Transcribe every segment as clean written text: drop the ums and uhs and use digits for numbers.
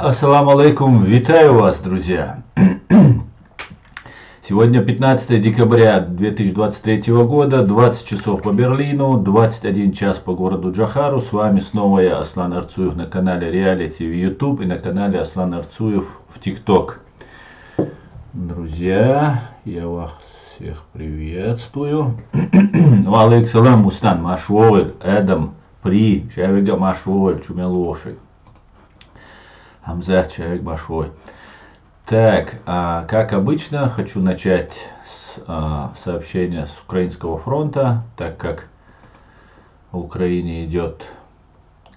Ассаламу алейкум, витаю вас, друзья. Сегодня 15 декабря 2023 года, 20 часов по Берлину, 21 час по городу Джохару. С вами снова я, Аслан Арцуев, на канале Reality в YouTube и на канале Аслан Арцуев в TikTok. Друзья, я вас всех приветствую. Валейк салам, Мустан, Машволь, Эдам, При, Шавига Машволь, Чумелоши. Хамза, человек большой. Так, как обычно, хочу начать с сообщения с Украинского фронта, так как в Украине идет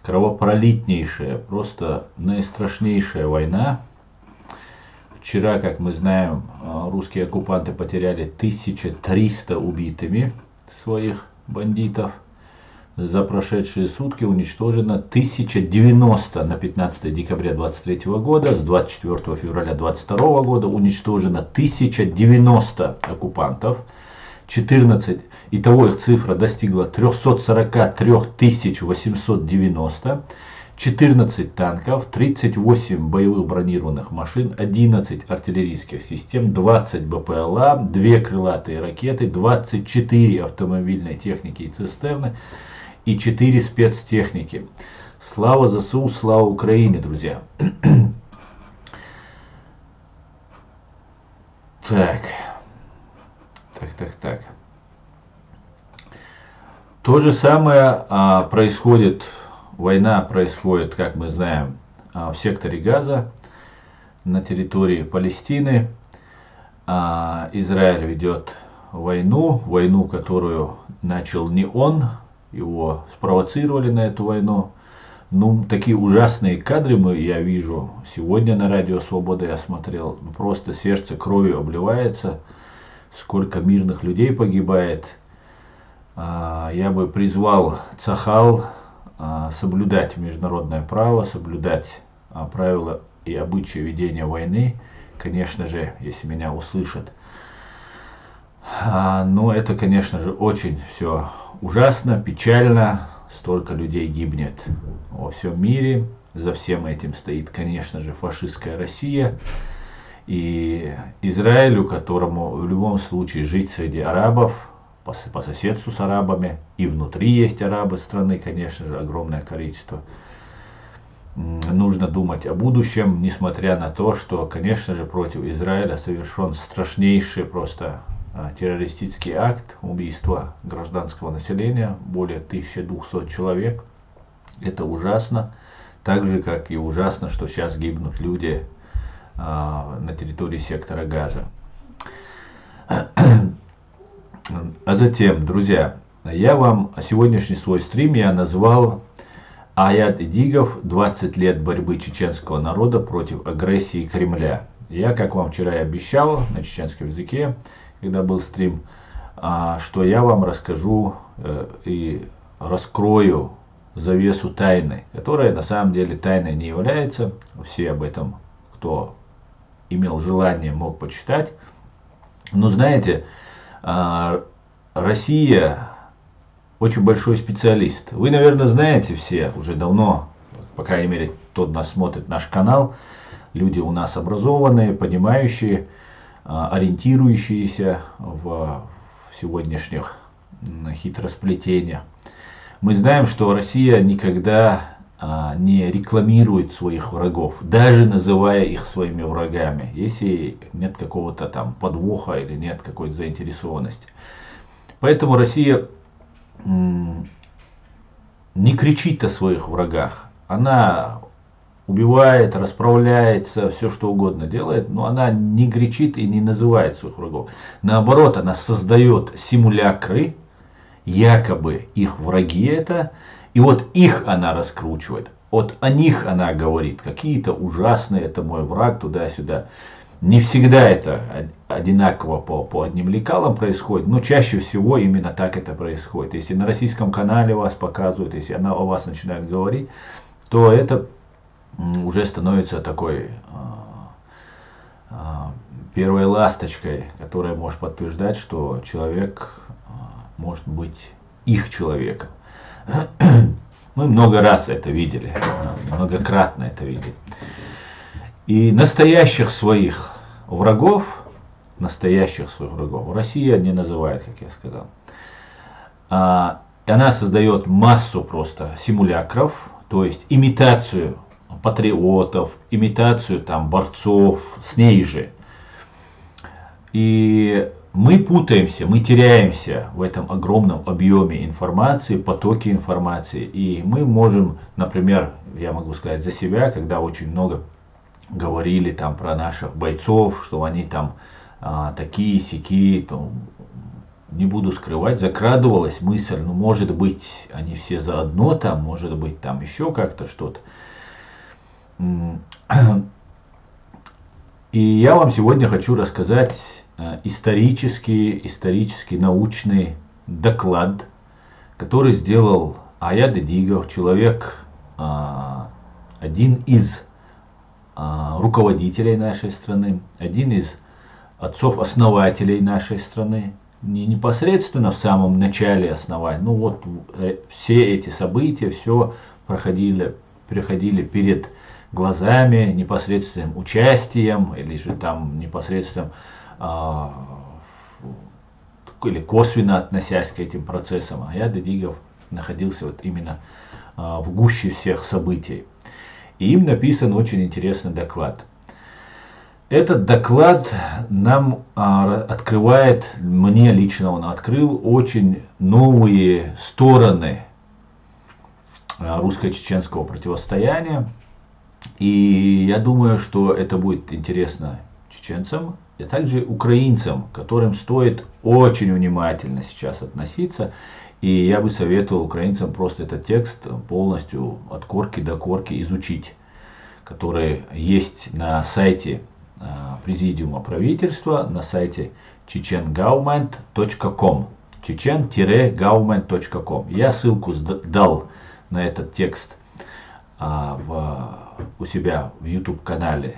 кровопролитнейшая, просто наистрашнейшая война. Вчера, как мы знаем, русские оккупанты потеряли 1300 убитыми своих бандитов. За прошедшие сутки уничтожено 1090 на 15 декабря 2023 года, с 24 февраля 2022 года уничтожено 1090 оккупантов, 14, итого их цифра достигла 343 890, 14 танков, 38 боевых бронированных машин, 11 артиллерийских систем, 20 БПЛА, 2 крылатые ракеты, 24 автомобильной техники и цистерны, и 4 спецтехники. Слава ЗСУ, слава Украине, друзья. Так. То же самое происходит, война происходит, как мы знаем, в секторе Газа, на территории Палестины. Израиль ведет войну, которую начал не он. Его спровоцировали на эту войну. Ну, такие ужасные кадры я вижу. Сегодня на Радио Свобода я смотрел. Просто сердце кровью обливается. Сколько мирных людей погибает. Я бы призвал Цахал соблюдать международное право, соблюдать правила и обычаи ведения войны. Конечно же, если меня услышат. Но это, конечно же, очень все ужасно, печально. Столько людей гибнет во всем мире. За всем этим стоит, конечно же, фашистская Россия. И Израилю, которому в любом случае жить среди арабов, по соседству с арабами. И внутри есть арабы страны, конечно же, огромное количество. Нужно думать о будущем, несмотря на то, что, конечно же, против Израиля совершен страшнейший просто террористический акт убийства гражданского населения, более 1200 человек. Это ужасно. Так же, как и ужасно, что сейчас гибнут люди на территории сектора Газа. А затем, друзья, я вам сегодняшний свой стрим я назвал «Аят Идигов. 20 лет борьбы чеченского народа против агрессии Кремля». Я, как вам вчера и обещал, на чеченском языке, когда был стрим, что я вам расскажу и раскрою завесу тайны, которая на самом деле тайной не является. Все об этом, кто имел желание, мог почитать. Но знаете, Россия очень большой специалист. Вы, наверное, знаете все уже давно, по крайней мере, тот нас смотрит наш канал. Люди у нас образованные, понимающие, ориентирующиеся в сегодняшних хитросплетениях. Мы знаем, что Россия никогда не рекламирует своих врагов, даже называя их своими врагами, если нет какого-то там подвоха или нет какой-то заинтересованности. Поэтому Россия не кричит о своих врагах. Она убивает, расправляется, все что угодно делает, но она не кричит и не называет своих врагов. Наоборот, она создает симулякры, якобы их враги это, и вот их она раскручивает. Вот о них она говорит, какие-то ужасные, это мой враг, туда-сюда. Не всегда это одинаково по одним лекалам происходит, но чаще всего именно так это происходит. Если на российском канале вас показывают, если она о вас начинает говорить, то это уже становится такой первой ласточкой, которая может подтверждать, что человек может быть их человеком. Мы много раз это видели, многократно это видели. И настоящих своих врагов Россия не называет, как я сказал. Она создает массу просто симулякров, то есть имитацию патриотов, имитацию там борцов с ней же. И мы путаемся, мы теряемся в этом огромном объеме информации, потоке информации. И мы можем, например, я могу сказать за себя, когда очень много говорили там про наших бойцов, что они там такие-сякие, то не буду скрывать, закрадывалась мысль, ну может быть они все заодно там, может быть там еще как-то что-то. И я вам сегодня хочу рассказать исторический научный доклад, который сделал Аят Эдигов, человек, один из руководителей нашей страны, один из отцов-основателей нашей страны, не непосредственно в самом начале основания, ну вот все эти события, все проходили перед глазами, непосредственным участием или же там непосредственным или косвенно относясь к этим процессам. Аят Эдигов находился вот именно в гуще всех событий. И им написан очень интересный доклад. Этот доклад нам открывает, мне лично он открыл очень новые стороны русско-чеченского противостояния. И я думаю, что это будет интересно чеченцам, и также украинцам, которым стоит очень внимательно сейчас относиться. И я бы советовал украинцам просто этот текст полностью от корки до корки изучить, который есть на сайте Президиума правительства, на сайте чеченgovernment.com, chechen-government.com. Я ссылку дал на этот текст у себя в YouTube канале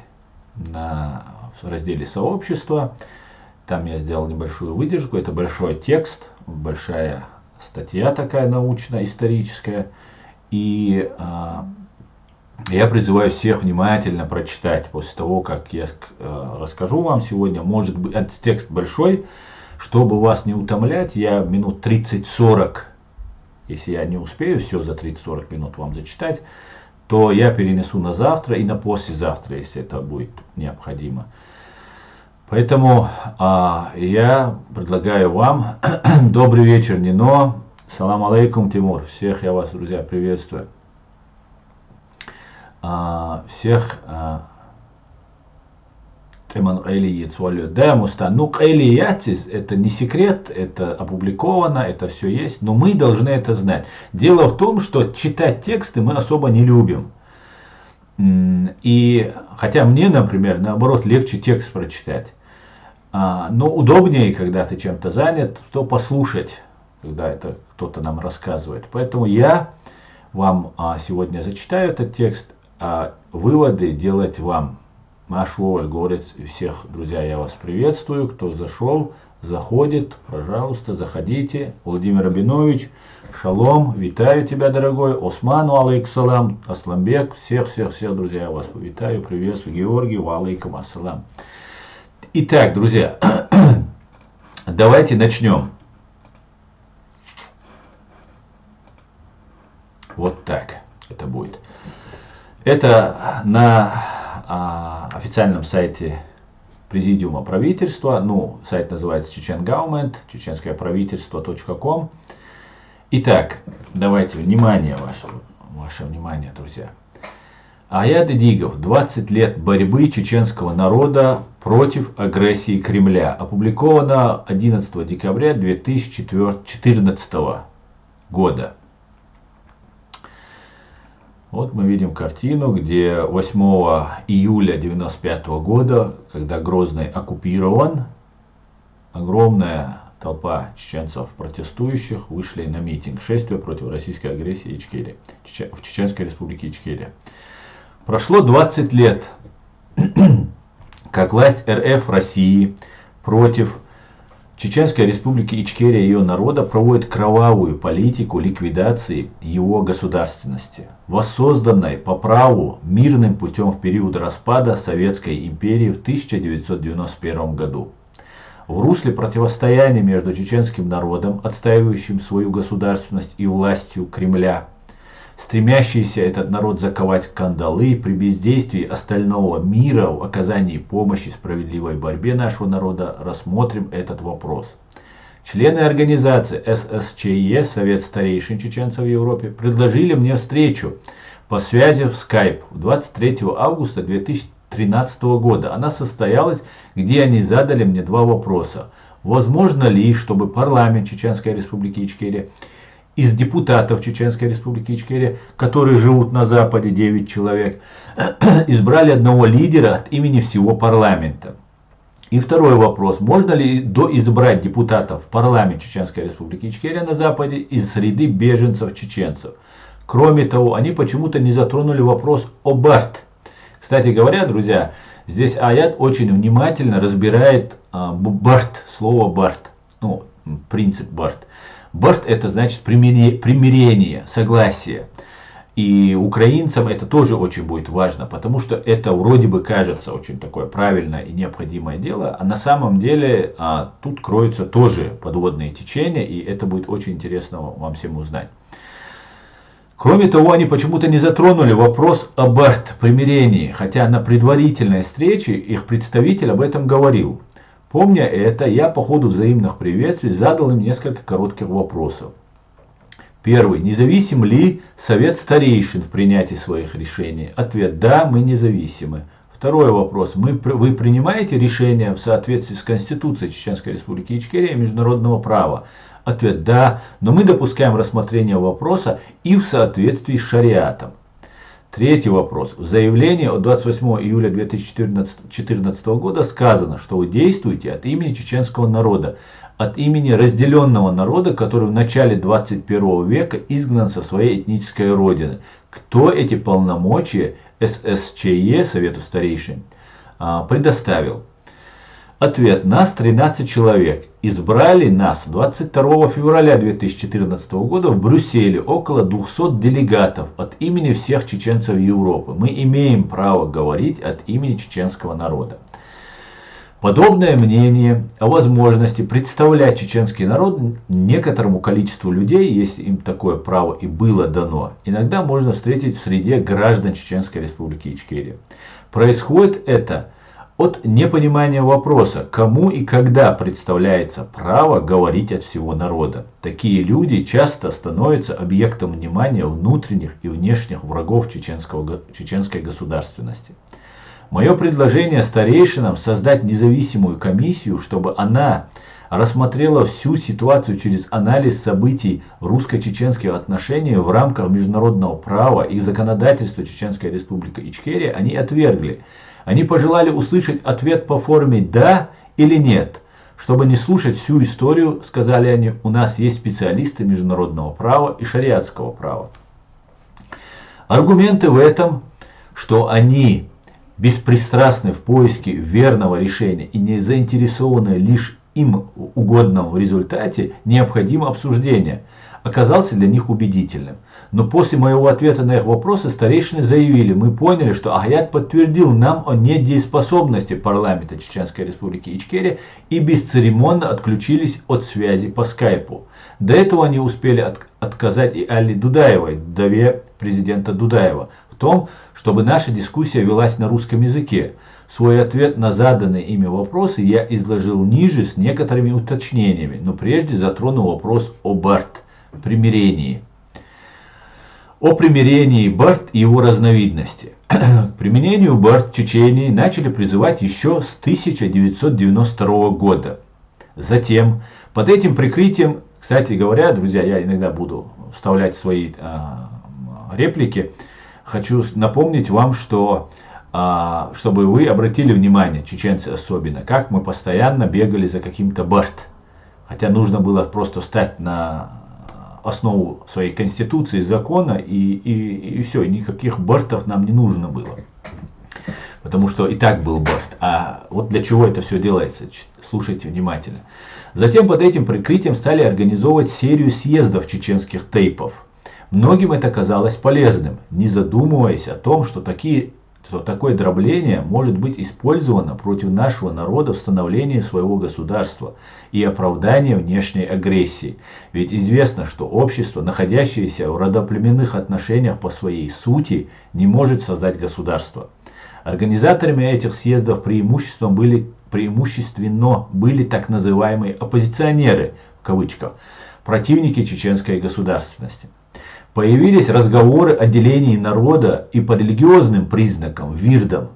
в разделе сообщества. Там я сделал небольшую выдержку. Это большой текст, большая статья такая научно-историческая. И я призываю всех внимательно прочитать после того, как я расскажу вам сегодня. Может быть, этот текст большой, чтобы вас не утомлять, я минут 30-40, если я не успею все за 30-40 минут вам зачитать, то я перенесу на завтра и на послезавтра, если это будет необходимо. Поэтому я предлагаю вам добрый вечер, Нино. Салам алейкум, Тимур. Всех я вас, друзья, приветствую. Всех да, Мустан. Ну, это не секрет, это опубликовано, это все есть, но мы должны это знать. Дело в том, что читать тексты мы особо не любим. И хотя мне, например, наоборот, легче текст прочитать. Но удобнее, когда ты чем-то занят, то послушать, когда это кто-то нам рассказывает. Поэтому я вам сегодня зачитаю этот текст, а выводы делать вам. Машу Горец и всех, друзья, я вас приветствую. Кто зашел, заходит, пожалуйста, заходите. Владимир Абинович, шалом, витаю тебя, дорогой. Осману алейксалам, Асламбек, всех, друзья, я вас витаю, приветствую. Георгий, алейкум ассалам. Итак, друзья, давайте начнем. Вот так это будет. Это на официальном сайте Президиума правительства, ну, сайт называется ChechenGovernment, чеченское правительство.com. Итак, давайте, внимание ваше внимание, друзья. Аят Эдигов, 20 лет борьбы чеченского народа против агрессии Кремля. Опубликовано 11 декабря 2014 года. Вот мы видим картину, где 8 июля 1995 года, когда Грозный оккупирован, огромная толпа чеченцев протестующих вышли на митинг, шествие против российской агрессии Ичкерия, в Чеченской республике Ичкерия. Прошло 20 лет, как власть РФ России против Чеченская республика Ичкерия и ее народа проводит кровавую политику ликвидации его государственности, воссозданной по праву мирным путем в период распада Советской империи в 1991 году. В русле противостояния между чеченским народом, отстаивающим свою государственность, и властью Кремля, стремящийся этот народ заковать в кандалы, при бездействии остального мира в оказании помощи справедливой борьбе нашего народа, рассмотрим этот вопрос. Члены организации ССЧЕ, Совет старейшин чеченцев в Европе, предложили мне встречу по связи в Skype 23 августа 2013 года. Она состоялась, где они задали мне два вопроса. Возможно ли, чтобы парламент Чеченской республики Ичкерия из депутатов Чеченской республики Ичкерия, которые живут на Западе, 9 человек, избрали одного лидера от имени всего парламента. И второй вопрос. Можно ли доизбрать депутатов в парламент Чеченской республики Ичкерия на Западе из среды беженцев-чеченцев? Кроме того, они почему-то не затронули вопрос о БАРТ. Кстати говоря, друзья, здесь аят очень внимательно разбирает БАРТ, слово БАРТ, ну, принцип БАРТ. БАРТ это значит примирение, согласие. И украинцам это тоже очень будет важно, потому что это вроде бы кажется очень такое правильное и необходимое дело, а на самом деле тут кроются тоже подводные течения, и это будет очень интересно вам всем узнать. Кроме того, они почему-то не затронули вопрос о БАРТ, примирении, хотя на предварительной встрече их представитель об этом говорил. Помня это, я по ходу взаимных приветствий задал им несколько коротких вопросов. Первый. Независим ли Совет старейшин в принятии своих решений? Ответ. Да, мы независимы. Второй вопрос. Вы принимаете решения в соответствии с Конституцией Чеченской республики Ичкерия и международного права? Ответ. Да, но мы допускаем рассмотрение вопроса и в соответствии с шариатом. Третий вопрос. В заявлении от 28 июля 2014 года сказано, что вы действуете от имени чеченского народа, от имени разделенного народа, который в начале 21 века изгнан со своей этнической родины. Кто эти полномочия ССЧЕ, Совету старейшин, предоставил? Ответ. Нас 13 человек. Избрали нас 22 февраля 2014 года в Брюсселе около 200 делегатов от имени всех чеченцев Европы. Мы имеем право говорить от имени чеченского народа. Подобное мнение о возможности представлять чеченский народ некоторому количеству людей, если им такое право и было дано, иногда можно встретить в среде граждан Чеченской республики Ичкерия. Происходит это от непонимания вопроса, кому и когда представляется право говорить от всего народа. Такие люди часто становятся объектом внимания внутренних и внешних врагов чеченской государственности. Мое предложение старейшинам создать независимую комиссию, чтобы она рассмотрела всю ситуацию через анализ событий русско-чеченских отношений в рамках международного права и законодательства Чеченской республики Ичкерия, они отвергли. Они пожелали услышать ответ по форме «да» или «нет». Чтобы не слушать всю историю, сказали они, у нас есть специалисты международного права и шариатского права. Аргументы в этом, что они беспристрастны в поиске верного решения и не заинтересованы лишь им угодном в результате, необходимо обсуждение, оказался для них убедительным. Но после моего ответа на их вопросы старейшины заявили, мы поняли, что аят подтвердил нам о недееспособности парламента Чеченской республики Ичкерия и бесцеремонно отключились от связи по скайпу. До этого они успели отказать и Алле Дудаевой, вдове президента Дудаева, в том, чтобы наша дискуссия велась на русском языке. Свой ответ на заданные ими вопросы я изложил ниже с некоторыми уточнениями, но прежде затронул вопрос о БАРТ, примирении. О примирении БАРТ и его разновидности. К применению БАРТ в Чечении начали призывать еще с 1992 года. Затем, под этим прикрытием, кстати говоря, друзья, я иногда буду вставлять свои реплики, хочу напомнить вам, что чтобы вы обратили внимание, чеченцы особенно, как мы постоянно бегали за каким-то БАРТ. Хотя нужно было просто встать на основу своей конституции, закона и все, никаких БАРТов нам не нужно было. потому что и так был Башт. А вот для чего это все делается, слушайте внимательно. Затем под этим прикрытием стали организовывать серию съездов чеченских тейпов. Многим это казалось полезным, не задумываясь о том, что такое дробление может быть использовано против нашего народа в становлении своего государства и оправдании внешней агрессии. Ведь известно, что общество, находящееся в родоплеменных отношениях по своей сути, не может создать государство. Организаторами этих съездов преимущественно были так называемые оппозиционеры, в кавычках, противники чеченской государственности. Появились разговоры о делении народа и по религиозным признакам, вирдам.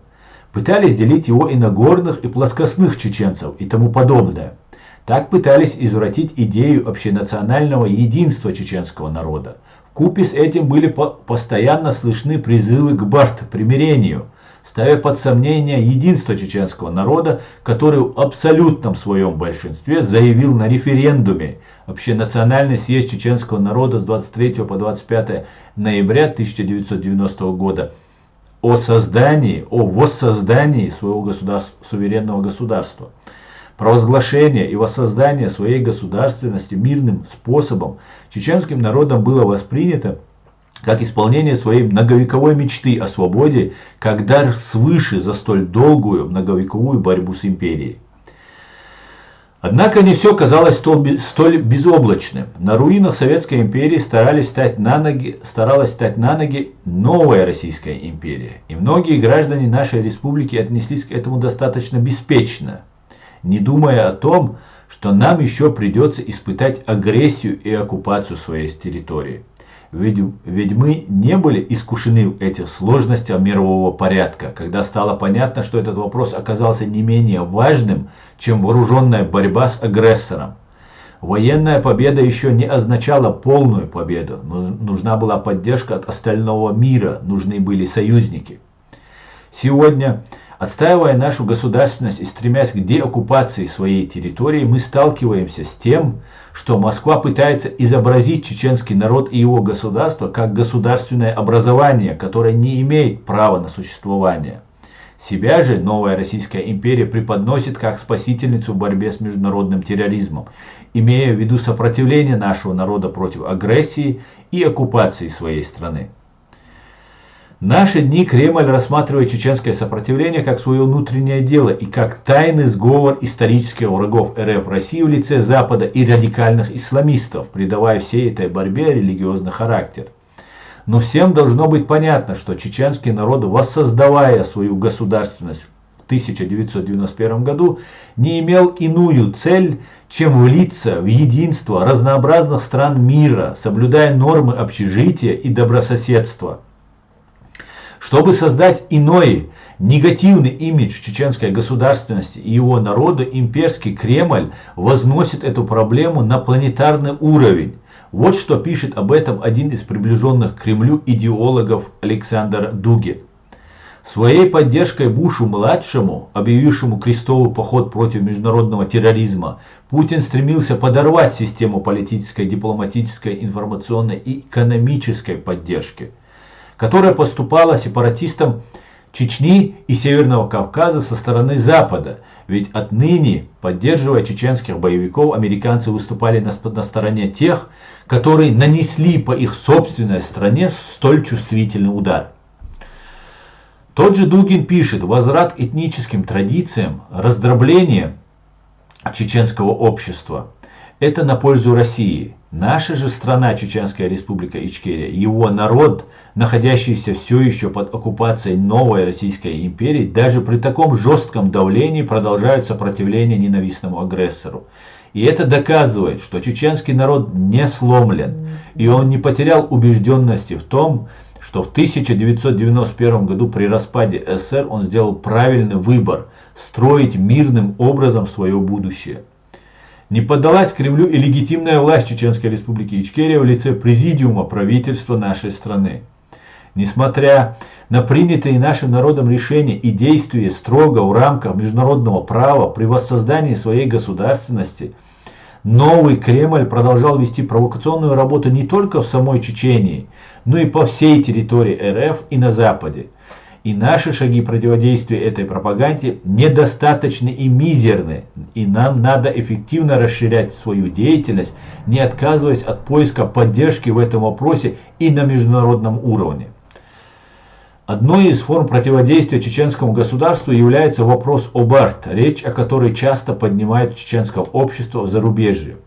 Пытались делить его и на горных, и плоскостных чеченцев и тому подобное. Так пытались извратить идею общенационального единства чеченского народа. Вкупе с этим были постоянно слышны призывы к примирению, ставя под сомнение единство чеченского народа, который в абсолютном своем большинстве заявил на референдуме Общенациональный съезд чеченского народа с 23 по 25 ноября 1990 года о воссоздании своего суверенного государства. Провозглашение и воссоздание своей государственности мирным способом чеченским народом было воспринято как исполнение своей многовековой мечты о свободе, как дар свыше за столь долгую многовековую борьбу с империей. Однако не все казалось столь безоблачным. На руинах Советской империи старалась стать на ноги новая Российская империя. И многие граждане нашей республики отнеслись к этому достаточно беспечно, не думая о том, что нам еще придется испытать агрессию и оккупацию своей территории. Ведь мы не были искушены в этих сложностях мирового порядка, когда стало понятно, что этот вопрос оказался не менее важным, чем вооруженная борьба с агрессором. Военная победа еще не означала полную победу, но нужна была поддержка от остального мира, нужны были союзники. Сегодня, отстаивая нашу государственность и стремясь к деоккупации своей территории, мы сталкиваемся с тем, что Москва пытается изобразить чеченский народ и его государство как государственное образование, которое не имеет права на существование. Себя же новая Российская империя преподносит как спасительницу в борьбе с международным терроризмом, имея в виду сопротивление нашего народа против агрессии и оккупации своей страны. В наши дни Кремль рассматривает чеченское сопротивление как свое внутреннее дело и как тайный сговор исторических врагов РФ России в лице Запада и радикальных исламистов, придавая всей этой борьбе религиозный характер. Но всем должно быть понятно, что чеченский народ, воссоздавая свою государственность в 1991 году, не имел иную цель, чем влиться в единство разнообразных стран мира, соблюдая нормы общежития и добрососедства. Чтобы создать иной, негативный имидж чеченской государственности и его народа, имперский Кремль возносит эту проблему на планетарный уровень. Вот что пишет об этом один из приближенных к Кремлю идеологов Александр Дугин. Своей поддержкой Бушу-младшему, объявившему крестовый поход против международного терроризма, Путин стремился подорвать систему политической, дипломатической, информационной и экономической поддержки, которая поступала сепаратистам Чечни и Северного Кавказа со стороны Запада. Ведь отныне, поддерживая чеченских боевиков, американцы выступали на стороне тех, которые нанесли по их собственной стране столь чувствительный удар. Тот же Дугин пишет: возврат к этническим традициям, раздробление чеченского общества – это на пользу России. Наша же страна, Чеченская республика Ичкерия, его народ, находящийся все еще под оккупацией новой Российской империи, даже при таком жестком давлении продолжают сопротивление ненавистному агрессору. И это доказывает, что чеченский народ не сломлен, и он не потерял убежденности в том, что в 1991 году при распаде СССР он сделал правильный выбор – строить мирным образом свое будущее. Не поддалась Кремлю и легитимная власть Чеченской республики Ичкерия в лице президиума правительства нашей страны. Несмотря на принятые нашим народом решения и действия строго в рамках международного права при воссоздании своей государственности, новый Кремль продолжал вести провокационную работу не только в самой Чечении, но и по всей территории РФ и на Западе. И наши шаги противодействия этой пропаганде недостаточны и мизерны. И нам надо эффективно расширять свою деятельность, не отказываясь от поиска поддержки в этом вопросе и на международном уровне. Одной из форм противодействия чеченскому государству является вопрос об АРТ, речь о которой часто поднимает чеченское общество в зарубежье.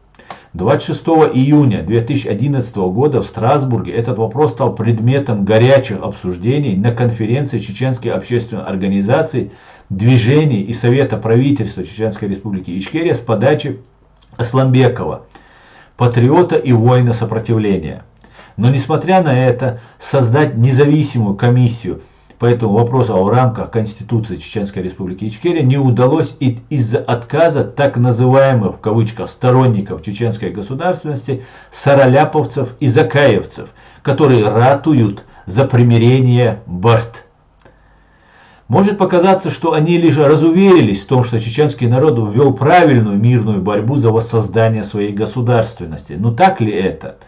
26 июня 2011 года в Страсбурге этот вопрос стал предметом горячих обсуждений на конференции Чеченской общественной организации, движений и Совета правительства Чеченской Республики Ичкерия с подачи Асламбекова, патриота и воина сопротивления. Но несмотря на это, создать независимую комиссию по этому вопросу в рамках Конституции Чеченской Республики Ичкерия не удалось из-за отказа так называемых в кавычках сторонников чеченской государственности сараляповцев и закаевцев, которые ратуют за примирение БАРТ. Может показаться, что они лишь разуверились в том, что чеченский народ ввел правильную мирную борьбу за воссоздание своей государственности. Но так ли это?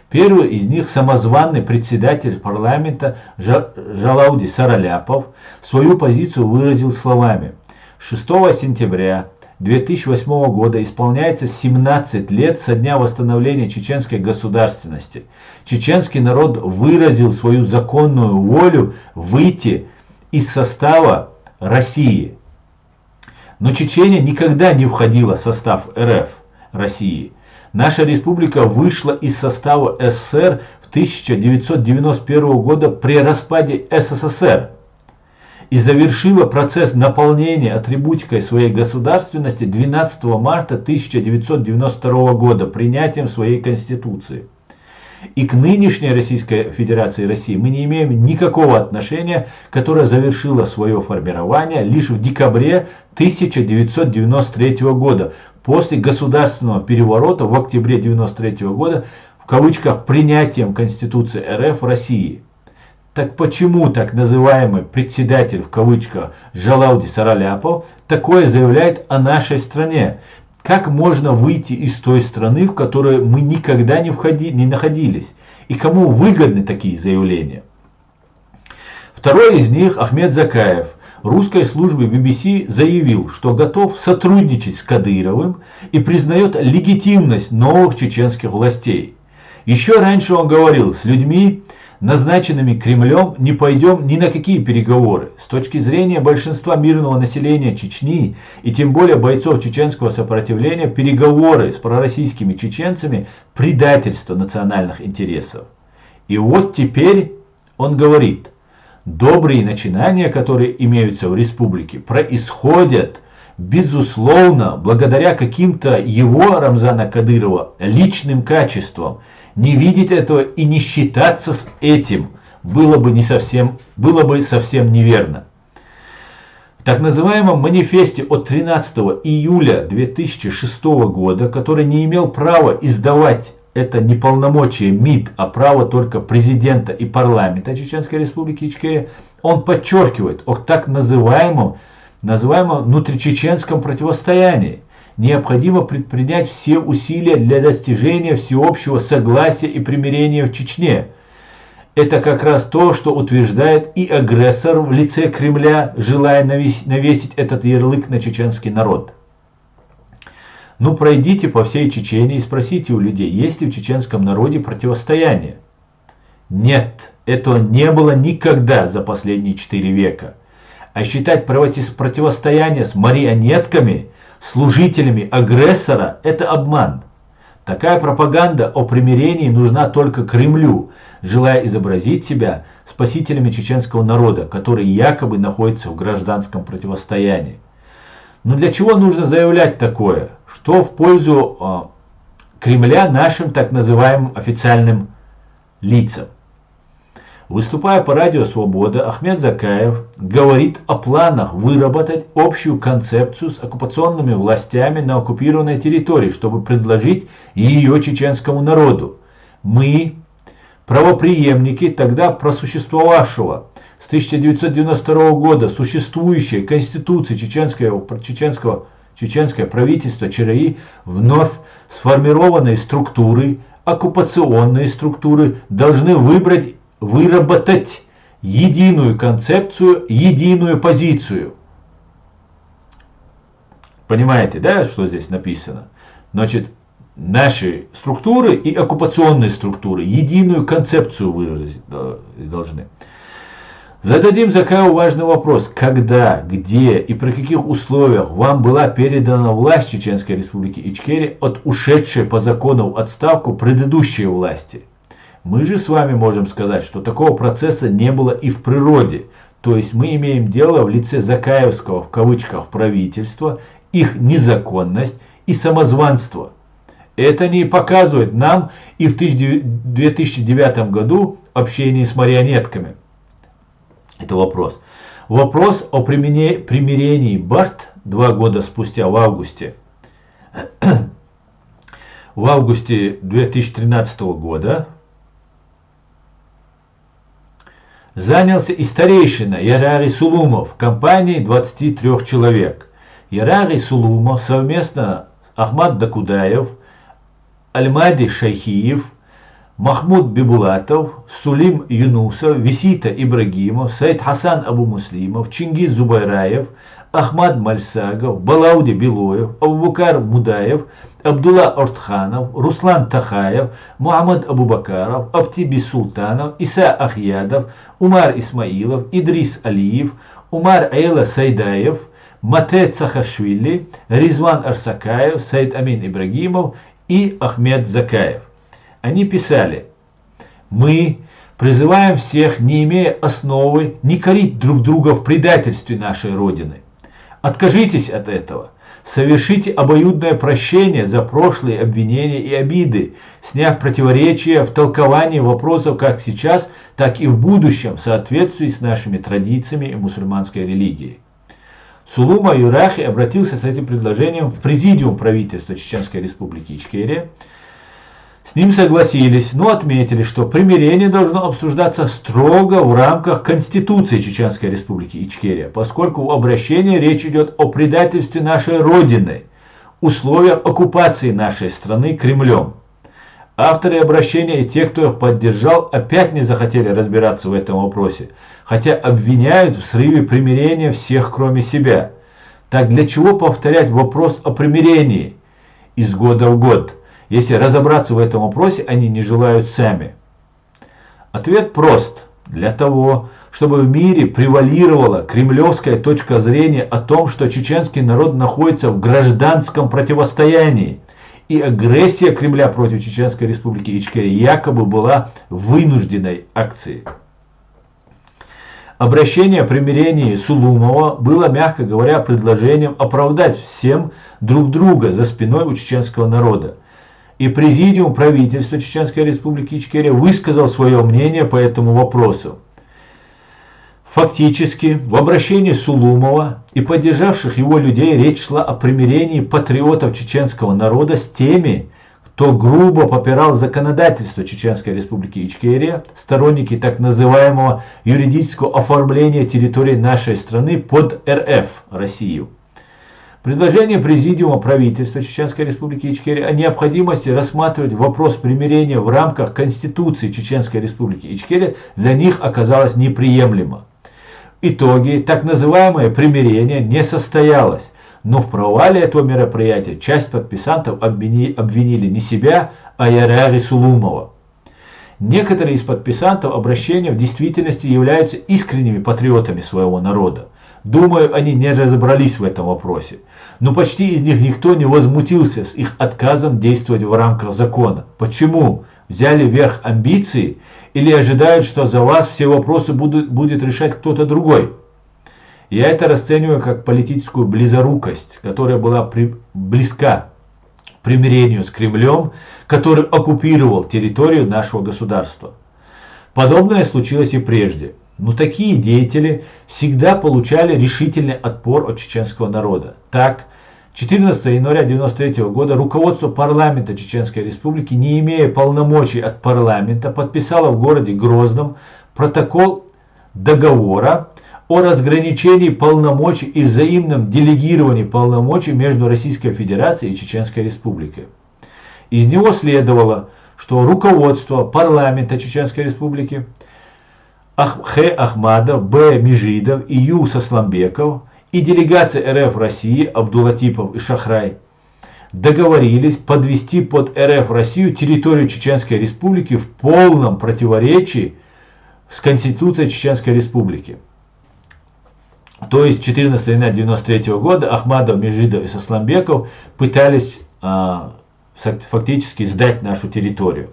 Первый из них, самозваный председатель парламента Жалауди Сараляпов, свою позицию выразил словами: 6 сентября 2008 года исполняется 17 лет со дня восстановления чеченской государственности. Чеченский народ выразил свою законную волю выйти из состава России. Но Чечения никогда не входила в состав РФ, России. Наша республика вышла из состава СССР в 1991 года при распаде СССР и завершила процесс наполнения атрибутикой своей государственности 12 марта 1992 года принятием своей Конституции. И к нынешней Российской Федерации России мы не имеем никакого отношения, которая завершила свое формирование лишь в декабре 1993 года, после государственного переворота в октябре 1993 года, в кавычках, принятием Конституции РФ России. Так почему так называемый председатель, в кавычках, Жалауди Сараляпов такое заявляет о нашей стране? Как можно выйти из той страны, в которой мы никогда не находились? И кому выгодны такие заявления? Второй из них, Ахмед Закаев, русской службе BBC заявил, что готов сотрудничать с Кадыровым и признает легитимность новых чеченских властей. Еще раньше он говорил: с людьми, назначенными Кремлем, не пойдем ни на какие переговоры. С точки зрения большинства мирного населения Чечни и тем более бойцов чеченского сопротивления, переговоры с пророссийскими чеченцами – предательство национальных интересов. И вот теперь он говорит: добрые начинания, которые имеются в республике, происходят, безусловно, благодаря каким-то его, Рамзана Кадырова, личным качествам. Не видеть этого и не считаться с этим было бы совсем неверно. В так называемом манифесте от 13 июля 2006 года, который не имел права издавать это не полномочия МИД, а право только президента и парламента Чеченской Республики Ичкерия, он подчеркивает о так называемом внутричеченском противостоянии. Необходимо предпринять все усилия для достижения всеобщего согласия и примирения в Чечне. Это как раз то, что утверждает и агрессор в лице Кремля, желая навесить этот ярлык на чеченский народ. Ну, пройдите по всей Чечении и спросите у людей, есть ли в чеченском народе противостояние. Нет, этого не было никогда за последние 4 века. А считать противостояние с марионетками, служителями агрессора – это обман. Такая пропаганда о примирении нужна только Кремлю, желая изобразить себя спасителями чеченского народа, который якобы находится в гражданском противостоянии. Но для чего нужно заявлять такое? Что в пользу Кремля нашим так называемым официальным лицам? Выступая по радио «Свобода», Ахмед Закаев говорит о планах выработать общую концепцию с оккупационными властями на оккупированной территории, чтобы предложить ее чеченскому народу. Мы, правопреемники тогда просуществовавшего с 1992 года существующей Конституции чеченское правительство ЧРИ, вновь сформированные структуры, оккупационные структуры, должны выработать единую концепцию, единую позицию. Понимаете, да, что здесь написано? Значит, наши структуры и оккупационные структуры единую концепцию выразить должны. Зададим Закаеву важный вопрос. Когда, где и при каких условиях вам была передана власть Чеченской Республики Ичкерия от ушедшей по закону в отставку предыдущей власти? Мы же с вами можем сказать, что такого процесса не было и в природе. То есть мы имеем дело в лице Закаевского в кавычках правительства, их незаконность и самозванство. Это не показывает нам и в 2009 году общение с марионетками. Это вопрос. Вопрос о примирении Барт 2 года спустя в августе 2013 года занялся и старейшина Ярари Сулумов в компании 23 человек. Ярари Сулумов совместно с Ахмад Дакудаев, Альмади Шайхиев, Махмуд Бибулатов, Сулим Юнусов, Висита Ибрагимов, Саид Хасан Абу Муслимов, Чингиз Зубайраев, Ахмад Мальсагов, Балауди Билоев, Абубакар Мудаев, Абдулла Ортханов, Руслан Тахаев, Мухаммад Абубакаров, Абтиби Султанов, Иса Ахьядов, Умар Исмаилов, Идрис Алиев, Умар Айла Сайдаев, Мате Цахашвили, Ризван Арсакаев, Саид Амин Ибрагимов и Ахмед Закаев. Они писали: мы призываем всех, не имея основы, не корить друг друга в предательстве нашей Родины. Откажитесь от этого. Совершите обоюдное прощение за прошлые обвинения и обиды, сняв противоречия в толковании вопросов как сейчас, так и в будущем в соответствии с нашими традициями и мусульманской религией. Сулума Юрахи обратился с этим предложением в президиум правительства Чеченской Республики Ичкерия. С ним согласились, но отметили, что примирение должно обсуждаться строго в рамках Конституции Чеченской Республики Ичкерия, поскольку в обращении речь идет о предательстве нашей Родины, условиях оккупации нашей страны Кремлем. Авторы обращения и те, кто их поддержал, опять не захотели разбираться в этом вопросе, хотя обвиняют в срыве примирения всех, кроме себя. Так для чего повторять вопрос о примирении из года в год, если разобраться в этом вопросе они не желают сами? Ответ прост. Для того, чтобы в мире превалировала кремлевская точка зрения о том, что чеченский народ находится в гражданском противостоянии, и агрессия Кремля против Чеченской Республики Ичкерия якобы была вынужденной акцией. Обращение о примирении Сулумова было, мягко говоря, предложением оправдать всем друг друга за спиной у чеченского народа. И президиум правительства Чеченской Республики Ичкерия высказал свое мнение по этому вопросу. Фактически, в обращении Сулумова и поддержавших его людей речь шла о примирении патриотов чеченского народа с теми, кто грубо попирал законодательство Чеченской Республики Ичкерия, сторонники так называемого юридического оформления территории нашей страны под РФ, Россию. Предложение президиума правительства Чеченской Республики Ичкерия о необходимости рассматривать вопрос примирения в рамках Конституции Чеченской Республики Ичкерия для них оказалось неприемлемо. В итоге так называемое примирение не состоялось, но в провале этого мероприятия часть подписантов обвинили не себя, а Ярари Сулумова. Некоторые из подписантов обращения в действительности являются искренними патриотами своего народа. Думаю, они не разобрались в этом вопросе. Но почти из них никто не возмутился с их отказом действовать в рамках закона. Почему? Взяли верх амбиции или ожидают, что за вас все вопросы будет решать кто-то другой? Я это расцениваю как политическую близорукость, которая была близка к примирению с Кремлем, который оккупировал территорию нашего государства. Подобное случилось и прежде. Но такие деятели всегда получали решительный отпор от чеченского народа. Так, 14 января 1993 года руководство парламента Чеченской Республики, не имея полномочий от парламента, подписало в городе Грозном протокол договора о разграничении полномочий и взаимном делегировании полномочий между Российской Федерацией и Чеченской Республикой. Из него следовало, что руководство парламента Чеченской Республики Х. Ахмадов, Б. Межидов и Ю. Сасламбеков и делегация РФ в России Абдулатипов и Шахрай договорились подвести под РФ Россию территорию Чеченской Республики в полном противоречии с Конституцией Чеченской Республики. То есть 14 января 1993 года Ахмадов, Межидов и Сасламбеков пытались фактически сдать нашу территорию.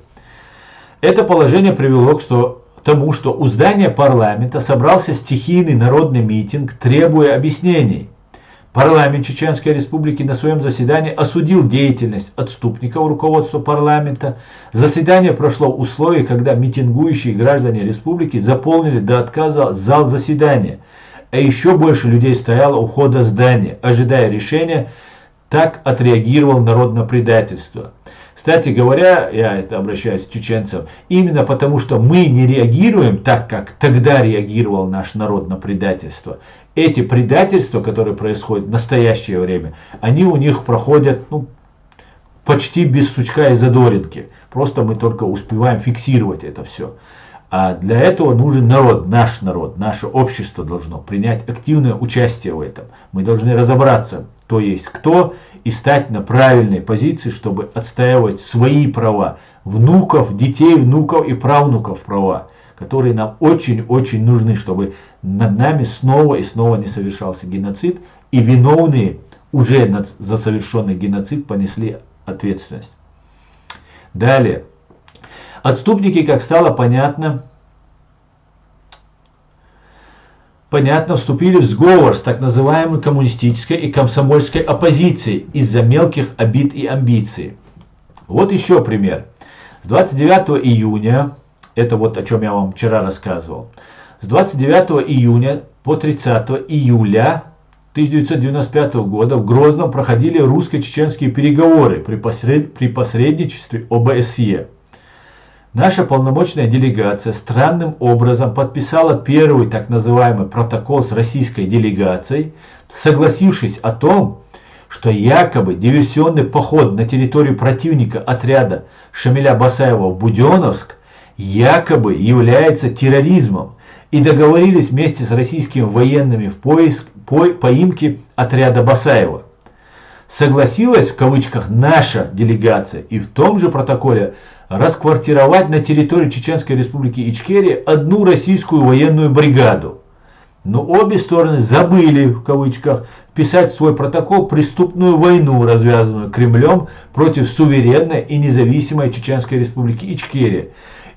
Это положение привело к тому, что у здания парламента собрался стихийный народный митинг, требуя объяснений. Парламент Чеченской Республики на своем заседании осудил деятельность отступников руководства парламента. Заседание прошло в условиях, когда митингующие граждане республики заполнили до отказа зал заседания, а еще больше людей стояло у входа здания, ожидая решения. Так отреагировал народ на предательство. Кстати говоря, я это обращаюсь к чеченцам, именно потому что мы не реагируем так, как тогда реагировал наш народ на предательство. Эти предательства, которые происходят в настоящее время, они у них проходят почти без сучка и задоринки. Просто мы только успеваем фиксировать это все. А для этого нужен народ, наше общество должно принять активное участие в этом. Мы должны разобраться, кто есть кто, и стать на правильной позиции, чтобы отстаивать свои права, внуков, детей, внуков и правнуков права, которые нам очень-очень нужны, чтобы над нами снова и снова не совершался геноцид, и виновные уже за совершенный геноцид понесли ответственность. Далее. Отступники, как стало понятно, вступили в сговор с так называемой коммунистической и комсомольской оппозицией из-за мелких обид и амбиций. Вот еще пример. С 29 июня, это вот о чем я вам вчера рассказывал, с 29 июня по 30 июля 1995 года в Грозном проходили русско-чеченские переговоры при посредничестве ОБСЕ. Наша полномочная делегация странным образом подписала первый так называемый протокол с российской делегацией, согласившись о том, что якобы диверсионный поход на территорию противника отряда Шамиля Басаева в Буденновск якобы является терроризмом, и договорились вместе с российскими военными в поимке отряда Басаева. Согласилась в кавычках наша делегация и в том же протоколе расквартировать на территории Чеченской Республики Ичкерия одну российскую военную бригаду. Но обе стороны забыли в кавычках вписать в свой протокол преступную войну, развязанную Кремлем против суверенной и независимой Чеченской Республики Ичкерия.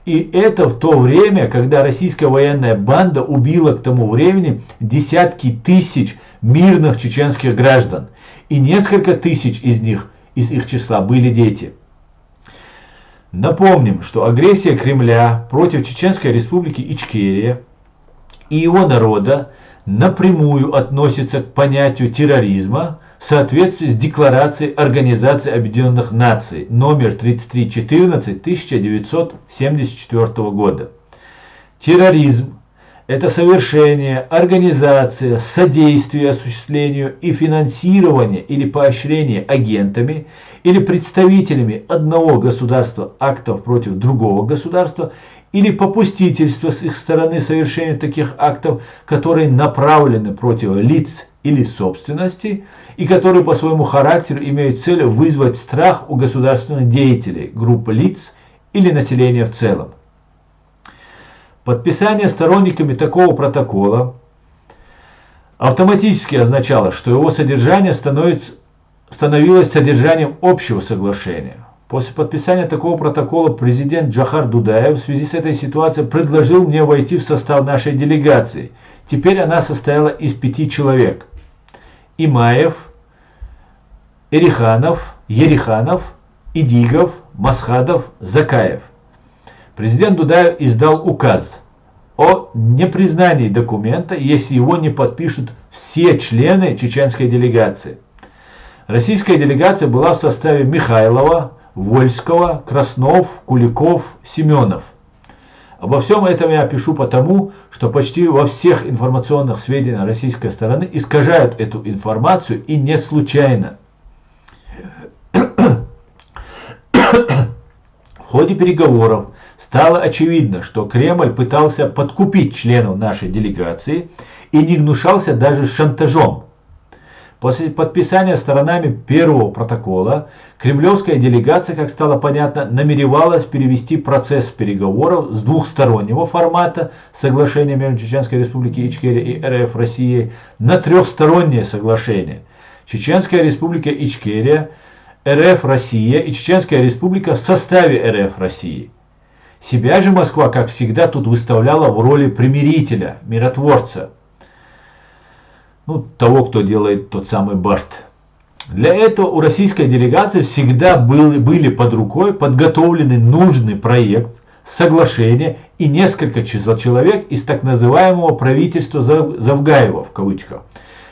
И это в то время, когда российская военная банда убила к тому времени десятки тысяч мирных чеченских граждан. И несколько тысяч из их числа были дети. Напомним, что агрессия Кремля против Чеченской Республики Ичкерия и его народа напрямую относится к понятию терроризма в соответствии с Декларацией Организации Объединенных Наций номер 3314 1974 года. Терроризм – это совершение, организация, содействие осуществлению и финансирование или поощрение агентами или представителями одного государства актов против другого государства или попустительство с их стороны совершению таких актов, которые направлены против лиц или собственности и которые по своему характеру имеют целью вызвать страх у государственных деятелей, группы лиц или населения в целом. Подписание сторонниками такого протокола автоматически означало, что его содержание становилось содержанием общего соглашения. После подписания такого протокола президент Джохар Дудаев в связи с этой ситуацией предложил мне войти в состав нашей делегации. Теперь она состояла из 5 человек. Имаев, Ериханов, Идигов, Масхадов, Закаев. Президент Дудаев издал указ о непризнании документа, если его не подпишут все члены чеченской делегации. Российская делегация была в составе Михайлова, Вольского, Краснов, Куликов, Семенов. Обо всем этом я пишу потому, что почти во всех информационных сведениях российской стороны искажают эту информацию и не случайно. В ходе переговоров стало очевидно, что Кремль пытался подкупить членов нашей делегации и не гнушался даже шантажом. После подписания сторонами первого протокола, кремлевская делегация, как стало понятно, намеревалась перевести процесс переговоров с двухстороннего формата соглашения между Чеченской Республикой Ичкерия и РФ России на трехстороннее соглашение. Чеченская Республика Ичкерия, РФ Россия и Чеченская Республика в составе РФ России. Себя же Москва, как всегда, тут выставляла в роли примирителя, миротворца. Того, кто делает тот самый Башт. Для этого у российской делегации всегда были под рукой подготовленный нужный проект, соглашение и несколько человек из так называемого правительства Завгаева, в кавычках,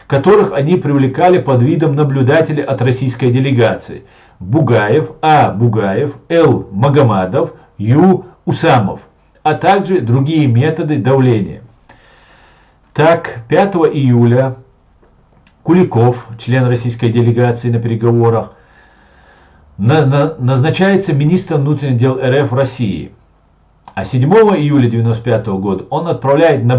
которых они привлекали под видом наблюдателей от российской делегации. Бугаев, А. Бугаев, Л. Магомадов, Ю. Усамов, а также другие методы давления. Так, 5 июля Куликов, член российской делегации на переговорах, назначается министром внутренних дел РФ России. А 7 июля 1995 года он отправляет на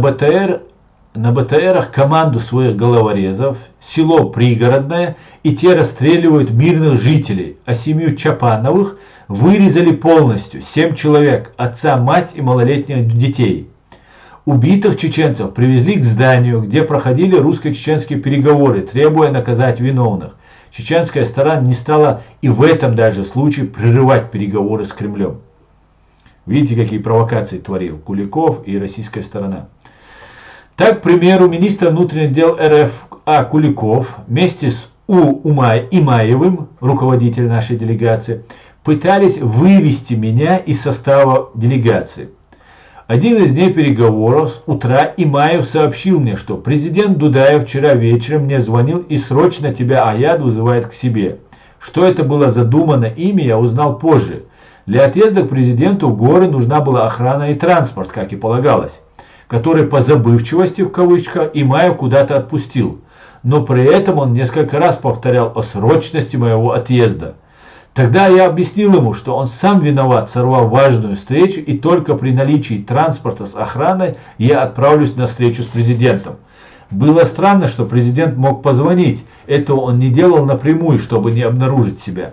БТРах команду своих головорезов, село Пригородное, и те расстреливают мирных жителей, а семью Чапановых вырезали полностью, 7 человек, отца, мать и малолетних детей. Убитых чеченцев привезли к зданию, где проходили русско-чеченские переговоры, требуя наказать виновных. Чеченская сторона не стала и в этом даже случае прерывать переговоры с Кремлем. Видите, какие провокации творил Куликов и российская сторона. Так, к примеру, министр внутренних дел РФ А. Куликов вместе с Имаевым, руководителем нашей делегации, пытались вывести меня из состава делегации. Один из дней переговоров с утра Имаев сообщил мне, что президент Дудаев вчера вечером мне звонил и срочно тебя Аяд вызывает к себе. Что это было задумано ими, я узнал позже. Для отъезда к президенту в горы нужна была охрана и транспорт, как и полагалось, который по забывчивости в кавычках Имаев куда-то отпустил. Но при этом он несколько раз повторял о срочности моего отъезда. Тогда я объяснил ему, что он сам виноват, сорвав важную встречу, и только при наличии транспорта с охраной я отправлюсь на встречу с президентом. Было странно, что президент мог позвонить. Этого он не делал напрямую, чтобы не обнаружить себя.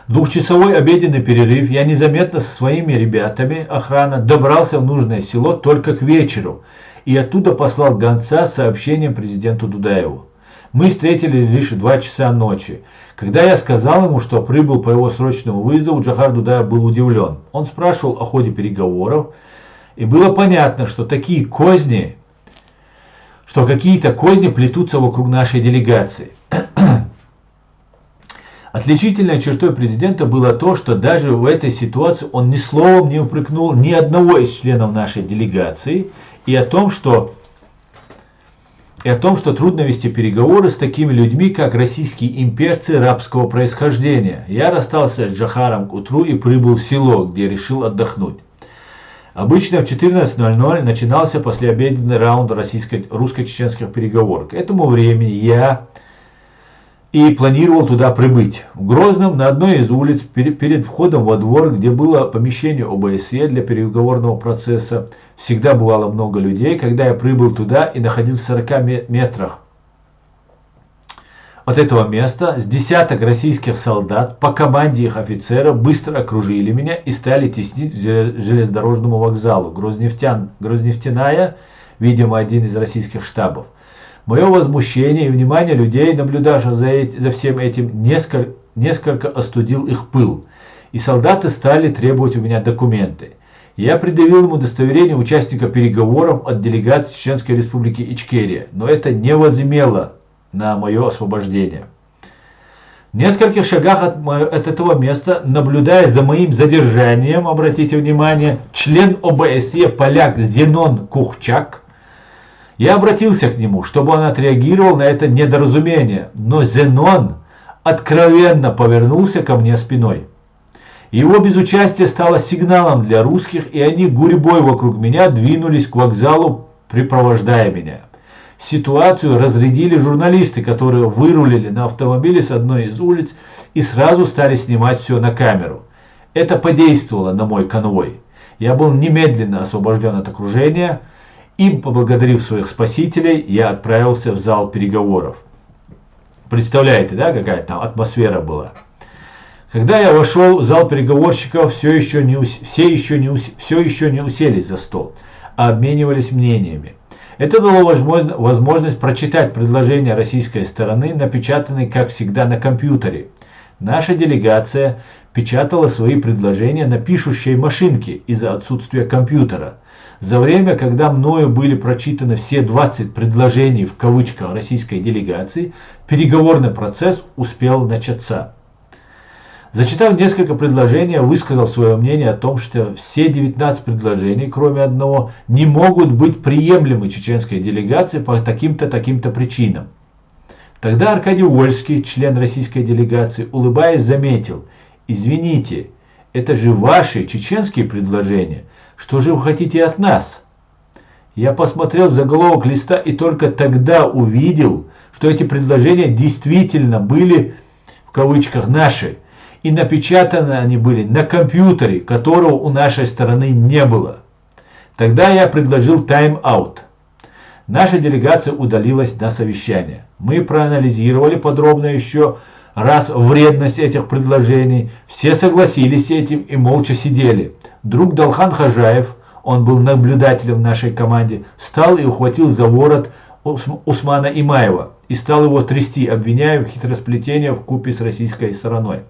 Двухчасовой обеденный перерыв я незаметно со своими ребятами, охрана, добрался в нужное село только к вечеру и оттуда послал гонца с сообщением президенту Дудаеву. Мы встретили лишь в 2 часа ночи. Когда я сказал ему, что прибыл по его срочному вызову, Джохар Дудаев был удивлен. Он спрашивал о ходе переговоров, и было понятно, что какие-то козни плетутся вокруг нашей делегации. Отличительной чертой президента было то, что даже в этой ситуации он ни словом не упрекнул ни одного из членов нашей делегации и о том, что трудно вести переговоры с такими людьми, как российские имперцы рабского происхождения. Я расстался с Джохаром к утру и прибыл в село, где решил отдохнуть. Обычно в 14:00 начинался послеобеденный раунд русско-чеченских переговоров. К этому времени я и планировал туда прибыть. В Грозном на одной из улиц перед входом во двор, где было помещение ОБСЕ для переговорного процесса, всегда бывало много людей. Когда я прибыл туда и находился в 40 метрах от этого места, с десяток российских солдат по команде их офицеров быстро окружили меня и стали теснить к железнодорожному вокзалу. Грознефтяная, видимо, один из российских штабов. Мое возмущение и внимание людей, наблюдавших за всем этим, несколько остудил их пыл, и солдаты стали требовать у меня документы. Я предъявил ему удостоверение участника переговоров от делегации Чеченской Республики Ичкерия, но это не возымело на мое освобождение. В нескольких шагах от этого места, наблюдая за моим задержанием, обратите внимание, член ОБСЕ поляк Зенон Кухчак, я обратился к нему, чтобы он отреагировал на это недоразумение, но Зенон откровенно повернулся ко мне спиной. Его безучастие стало сигналом для русских, и они гурьбой вокруг меня двинулись к вокзалу, припровождая меня. Ситуацию разрядили журналисты, которые вырулили на автомобиле с одной из улиц и сразу стали снимать все на камеру. Это подействовало на мой конвой. Я был немедленно освобожден от окружения, и, поблагодарив своих спасителей, я отправился в зал переговоров. Представляете, да, какая там атмосфера была? Когда я вошел в зал переговорщиков, все еще не уселись за стол, а обменивались мнениями. Это дало возможность прочитать предложения российской стороны, напечатанные, как всегда, на компьютере. Наша делегация печатала свои предложения на пишущей машинке из-за отсутствия компьютера. За время, когда мною были прочитаны все 20 предложений в кавычках российской делегации, переговорный процесс успел начаться. Зачитав несколько предложений, я высказал свое мнение о том, что все 19 предложений, кроме одного, не могут быть приемлемы чеченской делегации по таким-то причинам. Тогда Аркадий Вольский, член российской делегации, улыбаясь, заметил: «Извините, это же ваши чеченские предложения. Что же вы хотите от нас?» Я посмотрел в заголовок листа и только тогда увидел, что эти предложения действительно были в кавычках «наши». И напечатаны они были на компьютере, которого у нашей стороны не было. Тогда я предложил тайм-аут. Наша делегация удалилась на совещание. Мы проанализировали подробно еще раз вредность этих предложений. Все согласились с этим и молча сидели. Вдруг Далхан Хажаев, он был наблюдателем в нашей команде, встал и ухватил за ворот Усмана Имаева и стал его трясти, обвиняя в хитросплетении вкупе с российской стороной.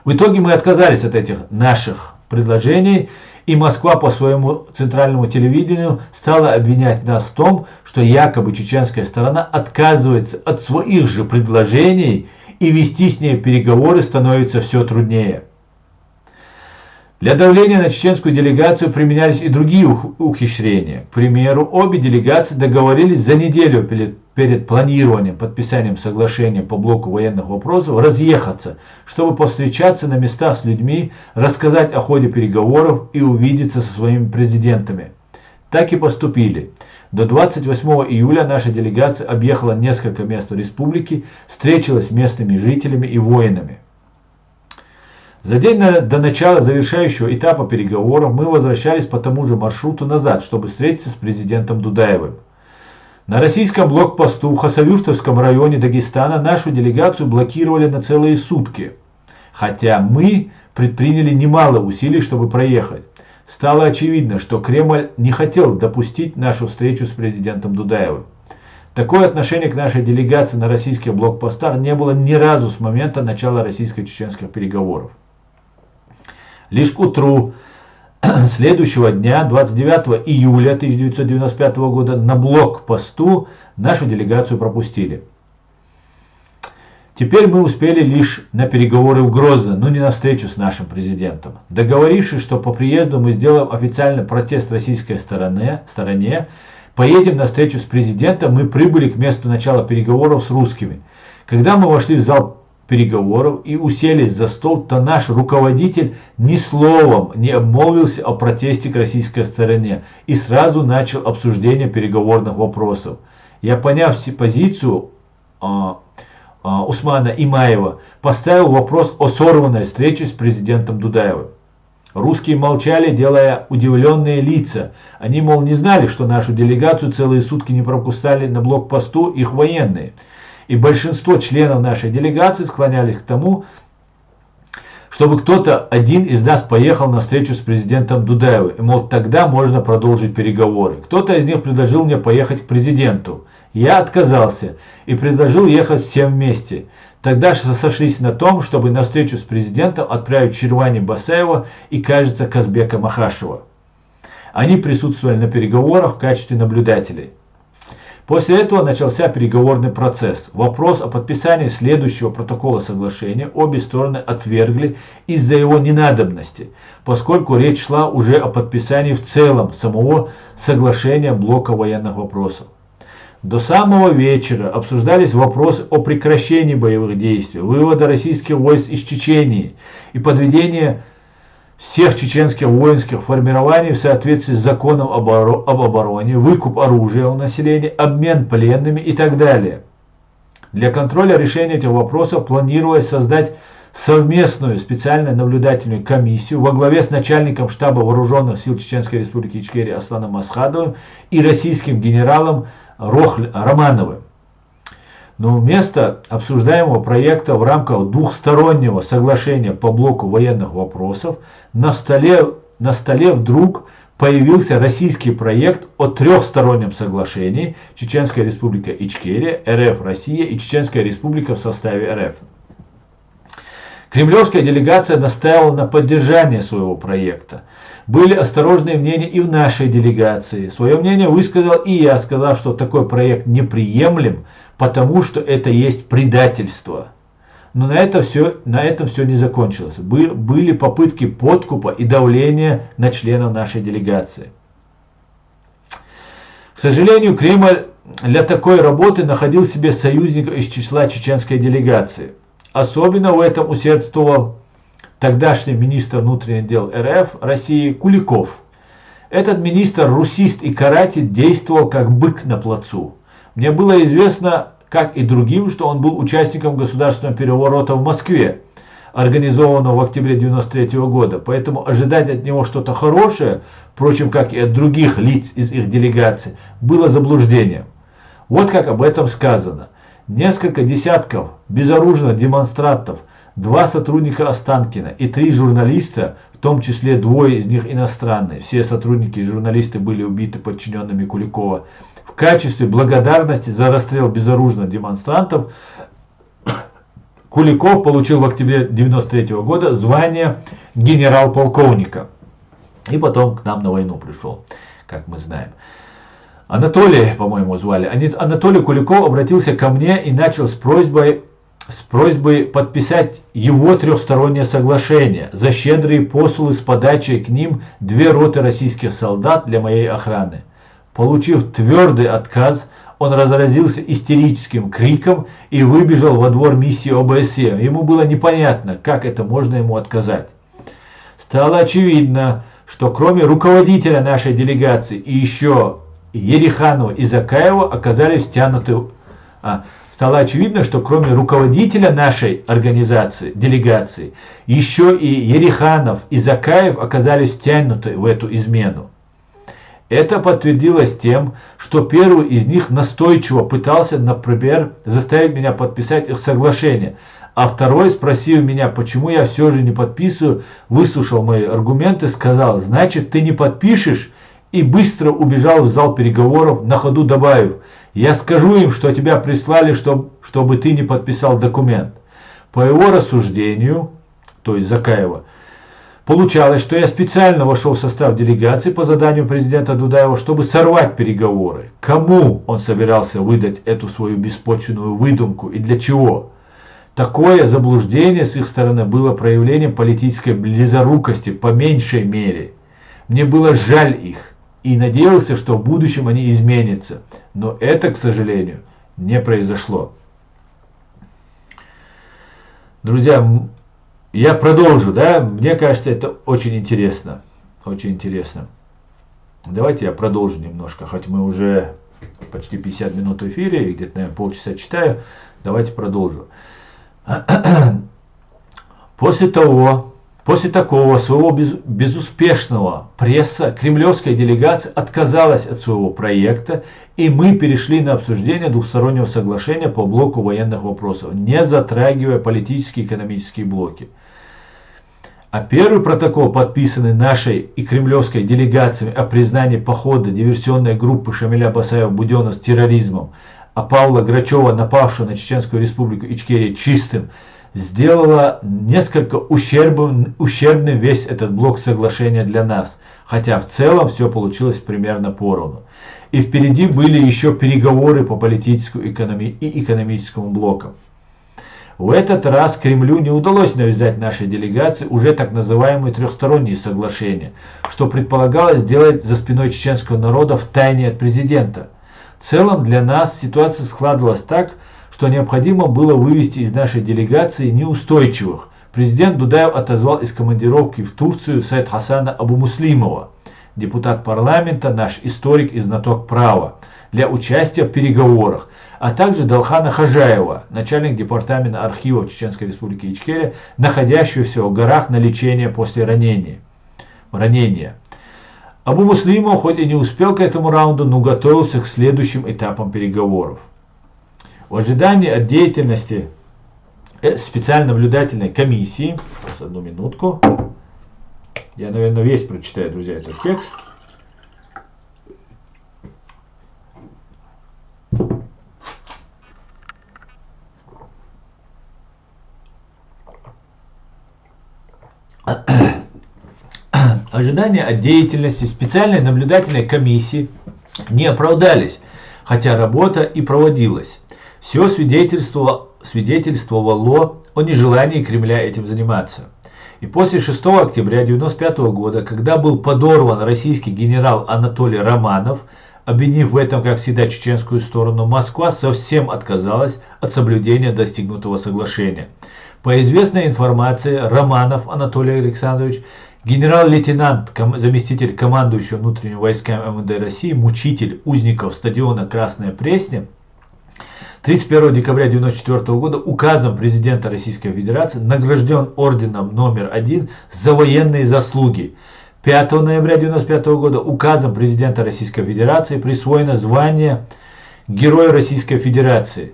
В итоге мы отказались от этих наших предложений, и Москва по своему центральному телевидению стала обвинять нас в том, что якобы чеченская сторона отказывается от своих же предложений, и вести с ней переговоры становится все труднее. Для давления на чеченскую делегацию применялись и другие ухищрения. К примеру, обе делегации договорились за неделю перед планированием, подписанием соглашения по блоку военных вопросов разъехаться, чтобы повстречаться на местах с людьми, рассказать о ходе переговоров и увидеться со своими президентами. Так и поступили. До 28 июля наша делегация объехала несколько мест в республике, встретилась с местными жителями и воинами. За день до начала завершающего этапа переговоров мы возвращались по тому же маршруту назад, чтобы встретиться с президентом Дудаевым. На российском блокпосту в Хасавюртовском районе Дагестана нашу делегацию блокировали на целые сутки, хотя мы предприняли немало усилий, чтобы проехать. Стало очевидно, что Кремль не хотел допустить нашу встречу с президентом Дудаевым. Такое отношение к нашей делегации на российских блокпостах не было ни разу с момента начала российско-чеченских переговоров. Лишь к утру следующего дня, 29 июля 1995 года, на блокпосту нашу делегацию пропустили. Теперь мы успели лишь на переговоры в Грозно, но не на встречу с нашим президентом. Договорившись, что по приезду мы сделаем официальный протест российской стороне, поедем на встречу с президентом, мы прибыли к месту начала переговоров с русскими. Когда мы вошли в зал переговоров и уселись за стол, то наш руководитель ни словом не обмолвился о протесте к российской стороне и сразу начал обсуждение переговорных вопросов. Я, поняв позицию Усмана Имаева, поставил вопрос о сорванной встрече с президентом Дудаевым. Русские молчали, делая удивленные лица. Они, мол, не знали, что нашу делегацию целые сутки не пропускали на блокпосту их военные. И большинство членов нашей делегации склонялись к тому, чтобы кто-то один из нас поехал на встречу с президентом Дудаевым. И, мол, тогда можно продолжить переговоры. Кто-то из них предложил мне поехать к президенту. Я отказался и предложил ехать всем вместе. Тогда сошлись на том, чтобы на встречу с президентом отправить Ширвани Басаева и, кажется, Казбека Махашева. Они присутствовали на переговорах в качестве наблюдателей. После этого начался переговорный процесс. Вопрос о подписании следующего протокола соглашения обе стороны отвергли из-за его ненадобности, поскольку речь шла уже о подписании в целом самого соглашения блока военных вопросов. До самого вечера обсуждались вопросы о прекращении боевых действий, вывода российских войск из Чечении и подведения всех чеченских воинских формирований в соответствии с законом об обороне, выкуп оружия у населения, обмен пленными и так далее. Для контроля решения этих вопросов планировалось создать совместную специальную наблюдательную комиссию во главе с начальником штаба вооруженных сил Чеченской Республики Ичкерия Асланом Масхадовым и российским генералом Романовым. Но вместо обсуждаемого проекта в рамках двухстороннего соглашения по блоку военных вопросов на столе вдруг появился российский проект о трехстороннем соглашении Чеченская Республика Ичкерия, РФ Россия и Чеченская Республика в составе РФ. Кремлевская делегация настаивала на поддержании своего проекта. Были осторожные мнения и в нашей делегации. Свое мнение высказал и я, сказав, что такой проект неприемлем, потому что это есть предательство. Но на этом все не закончилось. Были попытки подкупа и давления на членов нашей делегации. К сожалению, Кремль для такой работы находил себе союзников из числа чеченской делегации. Особенно в этом усердствовал тогдашний министр внутренних дел РФ России Куликов. Этот министр, русист и каратель, действовал как бык на плацу. Мне было известно, как и другим, что он был участником государственного переворота в Москве, организованного в октябре 1993 года. Поэтому ожидать от него что-то хорошее, впрочем, как и от других лиц из их делегации, было заблуждением. Вот как об этом сказано. Несколько десятков безоружных демонстрантов, 2 сотрудника Останкина и 3 журналиста, в том числе 2 из них иностранные, все сотрудники и журналисты были убиты подчиненными Куликова, в качестве благодарности за расстрел безоружных демонстрантов Куликов получил в октябре 1993 года звание генерал-полковника. И потом к нам на войну пришел, как мы знаем. Анатолий, по-моему, звали. Анатолий Куликов обратился ко мне и начал с просьбой подписать его трехстороннее соглашение за щедрые посулы с подачей к ним 2 роты российских солдат для моей охраны. Получив твердый отказ, он разразился истерическим криком и выбежал во двор миссии ОБСЕ. Ему было непонятно, как это можно ему отказать. Стало очевидно, что кроме руководителя нашей делегации и еще Ереханова и Закаева оказались втянуты. Стало очевидно, что кроме руководителя нашей организации, делегации, еще и Ереханов и Закаев оказались втянуты в эту измену. Это подтвердилось тем, что первый из них настойчиво пытался, например, заставить меня подписать их соглашение, а второй, спросив меня, почему я все же не подписываю, выслушал мои аргументы, сказал: значит, ты не подпишешь, и быстро убежал в зал переговоров, на ходу добавив: я скажу им, что тебя прислали, чтобы ты не подписал документ. По его рассуждению, то есть Закаева, получалось, что я специально вошел в состав делегации по заданию президента Дудаева, чтобы сорвать переговоры. Кому он собирался выдать эту свою беспочвенную выдумку и для чего? Такое заблуждение с их стороны было проявлением политической близорукости по меньшей мере. Мне было жаль их и надеялся, что в будущем они изменятся. Но это, к сожалению, не произошло. Друзья, я продолжу, да? Мне кажется, это очень интересно. Очень интересно. Давайте я продолжу немножко, хоть мы уже почти 50 минут в эфире, где-то, наверное, полчаса читаю. Давайте продолжу. После такого своего безуспешного пресса кремлевская делегация отказалась от своего проекта, и мы перешли на обсуждение двухстороннего соглашения по блоку военных вопросов, не затрагивая политические и экономические блоки. А первый протокол, подписанный нашей и кремлевской делегациями о признании похода диверсионной группы Шамиля Басаева-Буденова с терроризмом, а Павла Грачева, напавшего на Чеченскую Республику Ичкерия, чистым, сделала несколько ущербным весь этот блок соглашения для нас, хотя в целом все получилось примерно поровну. И впереди были еще переговоры по политическому и экономическому блокам. В этот раз Кремлю не удалось навязать нашей делегации уже так называемые трехсторонние соглашения, что предполагалось сделать за спиной чеченского народа в тайне от президента. В целом для нас ситуация складывалась так, что необходимо было вывести из нашей делегации неустойчивых. Президент Дудаев отозвал из командировки в Турцию Саид Хасана Абу Муслимова, депутат парламента, наш историк и знаток права, для участия в переговорах, а также Далхана Хажаева, начальник департамента архивов Чеченской Республики Ичкерия, находящегося в горах на лечение после ранения. Абу Муслимов хоть и не успел к этому раунду, но готовился к следующим этапам переговоров. В ожидании от деятельности специальной наблюдательной комиссии, сейчас одну минутку, я, наверное, весь прочитаю, друзья, этот текст. Ожидания от деятельности специальной наблюдательной комиссии не оправдались, хотя работа и проводилась. Все свидетельствовало о нежелании Кремля этим заниматься. И после 6 октября 1995 года, когда был подорван российский генерал Анатолий Романов, обвинив в этом, как всегда, чеченскую сторону, Москва совсем отказалась от соблюдения достигнутого соглашения. По известной информации, Романов Анатолий Александрович, генерал-лейтенант, заместитель командующего внутренними войсками МВД России, мучитель узников стадиона Красная Пресня, 31 декабря 1994 года указом президента Российской Федерации награжден орденом номер 1 за военные заслуги. 5 ноября 1995 года указом президента Российской Федерации присвоено звание Героя Российской Федерации.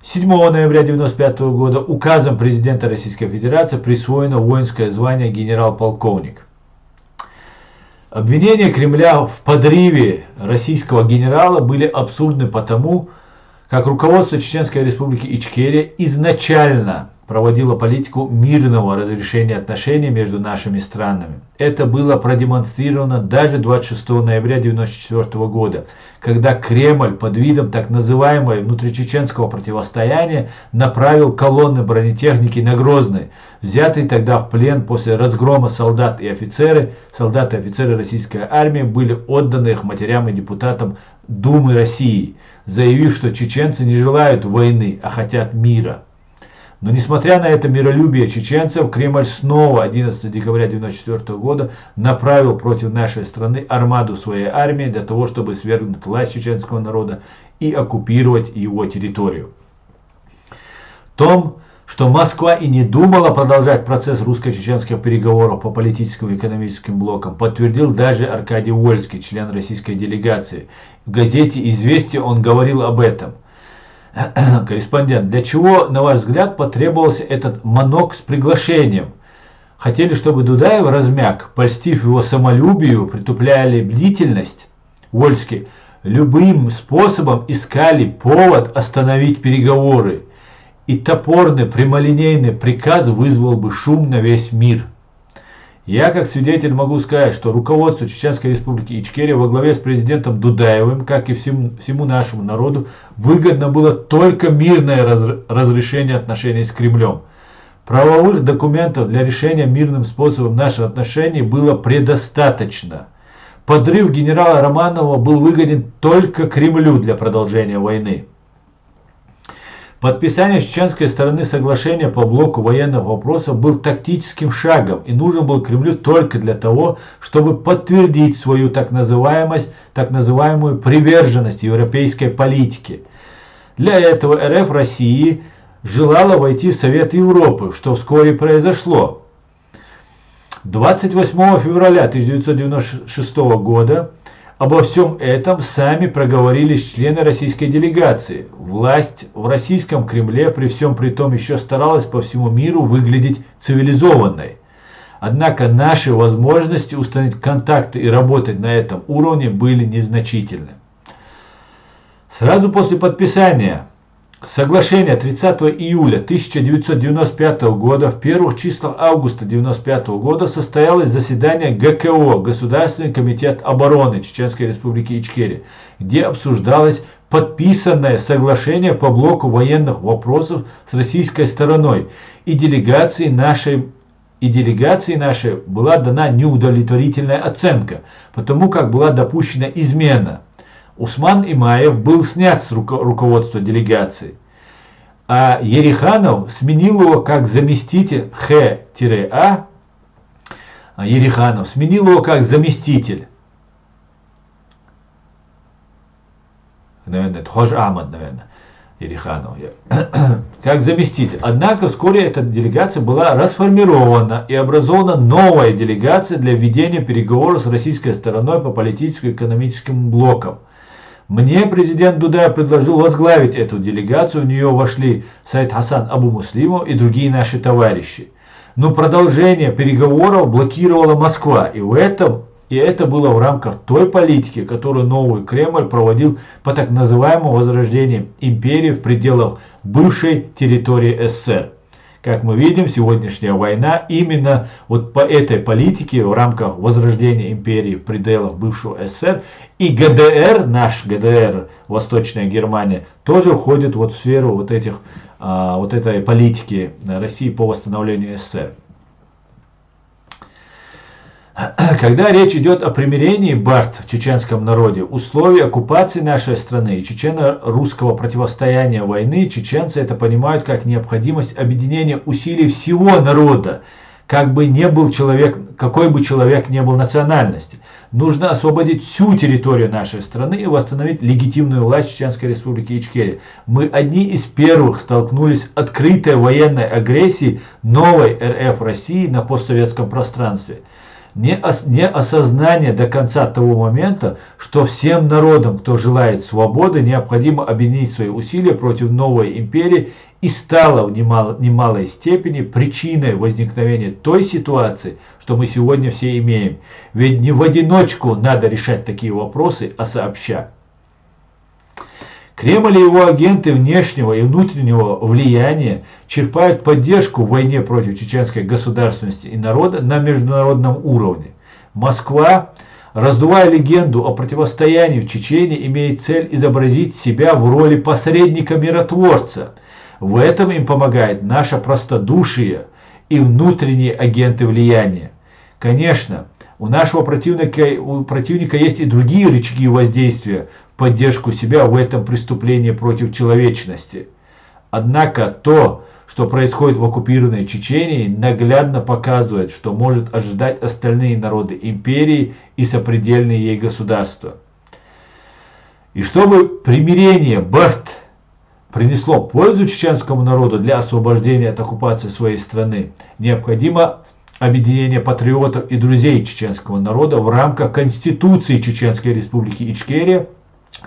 7 ноября 1995 года указом президента Российской Федерации присвоено воинское звание генерал-полковник. Обвинения Кремля в подрыве российского генерала были абсурдны потому, как руководство Чеченской Республики Ичкерия изначально проводило политику мирного разрешения отношений между нашими странами. Это было продемонстрировано даже 26 ноября 1994 года, когда Кремль под видом так называемого внутричеченского противостояния направил колонны бронетехники на Грозный, взятые тогда в плен после разгрома солдаты и офицеры российской армии были отданы их матерям и депутатам Думы России, заявив, что чеченцы не желают войны, а хотят мира. Но несмотря на это миролюбие чеченцев, Кремль снова 11 декабря 1994 года направил против нашей страны армаду своей армии для того, чтобы свергнуть власть чеченского народа и оккупировать его территорию. В том, что Москва и не думала продолжать процесс русско-чеченских переговоров по политическим и экономическим блокам, подтвердил даже Аркадий Вольский, член российской делегации. В газете «Известия» он говорил об этом. Корреспондент, для чего, на ваш взгляд, потребовался этот манок с приглашением? Хотели, чтобы Дудаев размяк, польстив его самолюбию, притупляли бдительность? Вольский, любым способом искали повод остановить переговоры, и топорный прямолинейный приказ вызвал бы шум на весь мир. Я, как свидетель, могу сказать, что руководство Чеченской Республики Ичкерия во главе с президентом Дудаевым, как и всему нашему народу, выгодно было только мирное разрешение отношений с Кремлем. Правовых документов для решения мирным способом наших отношений было предостаточно. Подрыв генерала Романова был выгоден только Кремлю для продолжения войны. Подписание с чеченской стороны соглашения по блоку военных вопросов был тактическим шагом и нужен был Кремлю только для того, чтобы подтвердить свою так называемую приверженность европейской политике. Для этого РФ России желала войти в Совет Европы, что вскоре произошло. 28 февраля 1996 года обо всем этом сами проговорились члены российской делегации. Власть в российском Кремле при всем при том еще старалась по всему миру выглядеть цивилизованной. Однако наши возможности установить контакты и работать на этом уровне были незначительны. Сразу после подписания соглашения 30 июля 1995 года, в первых числах августа 1995 года состоялось заседание ГКО, Государственный комитет обороны Чеченской Республики Ичкерия, где обсуждалось подписанное соглашение по блоку военных вопросов с российской стороной, и делегации нашей была дана неудовлетворительная оценка, потому как была допущена измена. Усман Имаев был снят с руководства делегации, а Ереханов сменил его как заместитель наверное, это Хож Ахмад, наверное, Ериханов, как заместитель. Однако вскоре эта делегация была расформирована и образована новая делегация для ведения переговоров с российской стороной по политическо-экономическим блокам. Мне президент Дудаев предложил возглавить эту делегацию, в нее вошли Саид Хасан Абу Муслимов и другие наши товарищи. Но продолжение переговоров блокировала Москва, и это было в рамках той политики, которую новый Кремль проводил по так называемому возрождению империи в пределах бывшей территории СССР. Как мы видим, сегодняшняя война именно вот по этой политике в рамках возрождения империи в пределах бывшего СССР, и ГДР, наш ГДР, Восточная Германия, тоже входит вот в сферу вот этой политики России по восстановлению СССР. Когда речь идет о примирении бард в чеченском народе, условия оккупации нашей страны и чечено-русского противостояния войны, чеченцы это понимают как необходимость объединения усилий всего народа, как бы не был человек, какой бы человек не был национальности. Нужно освободить всю территорию нашей страны и восстановить легитимную власть Чеченской Республики Ичкерия. Мы одни из первых столкнулись с открытой военной агрессией новой РФ России на постсоветском пространстве. Не осознание до конца того момента, что всем народам, кто желает свободы, необходимо объединить свои усилия против новой империи, и стало в немалой степени причиной возникновения той ситуации, что мы сегодня все имеем. Ведь не в одиночку надо решать такие вопросы, а сообща. Кремль и его агенты внешнего и внутреннего влияния черпают поддержку в войне против чеченской государственности и народа на международном уровне. Москва, раздувая легенду о противостоянии в Чечне, имеет цель изобразить себя в роли посредника-миротворца. В этом им помогает наше простодушие и внутренние агенты влияния. Конечно, у нашего противника есть и другие рычаги воздействия в поддержку себя в этом преступлении против человечности. Однако то, что происходит в оккупированной Чечении, наглядно показывает, что может ожидать остальные народы империи и сопредельные ей государства. И чтобы примирение бард принесло пользу чеченскому народу для освобождения от оккупации своей страны, необходимо объединение патриотов и друзей чеченского народа в рамках Конституции Чеченской Республики Ичкерия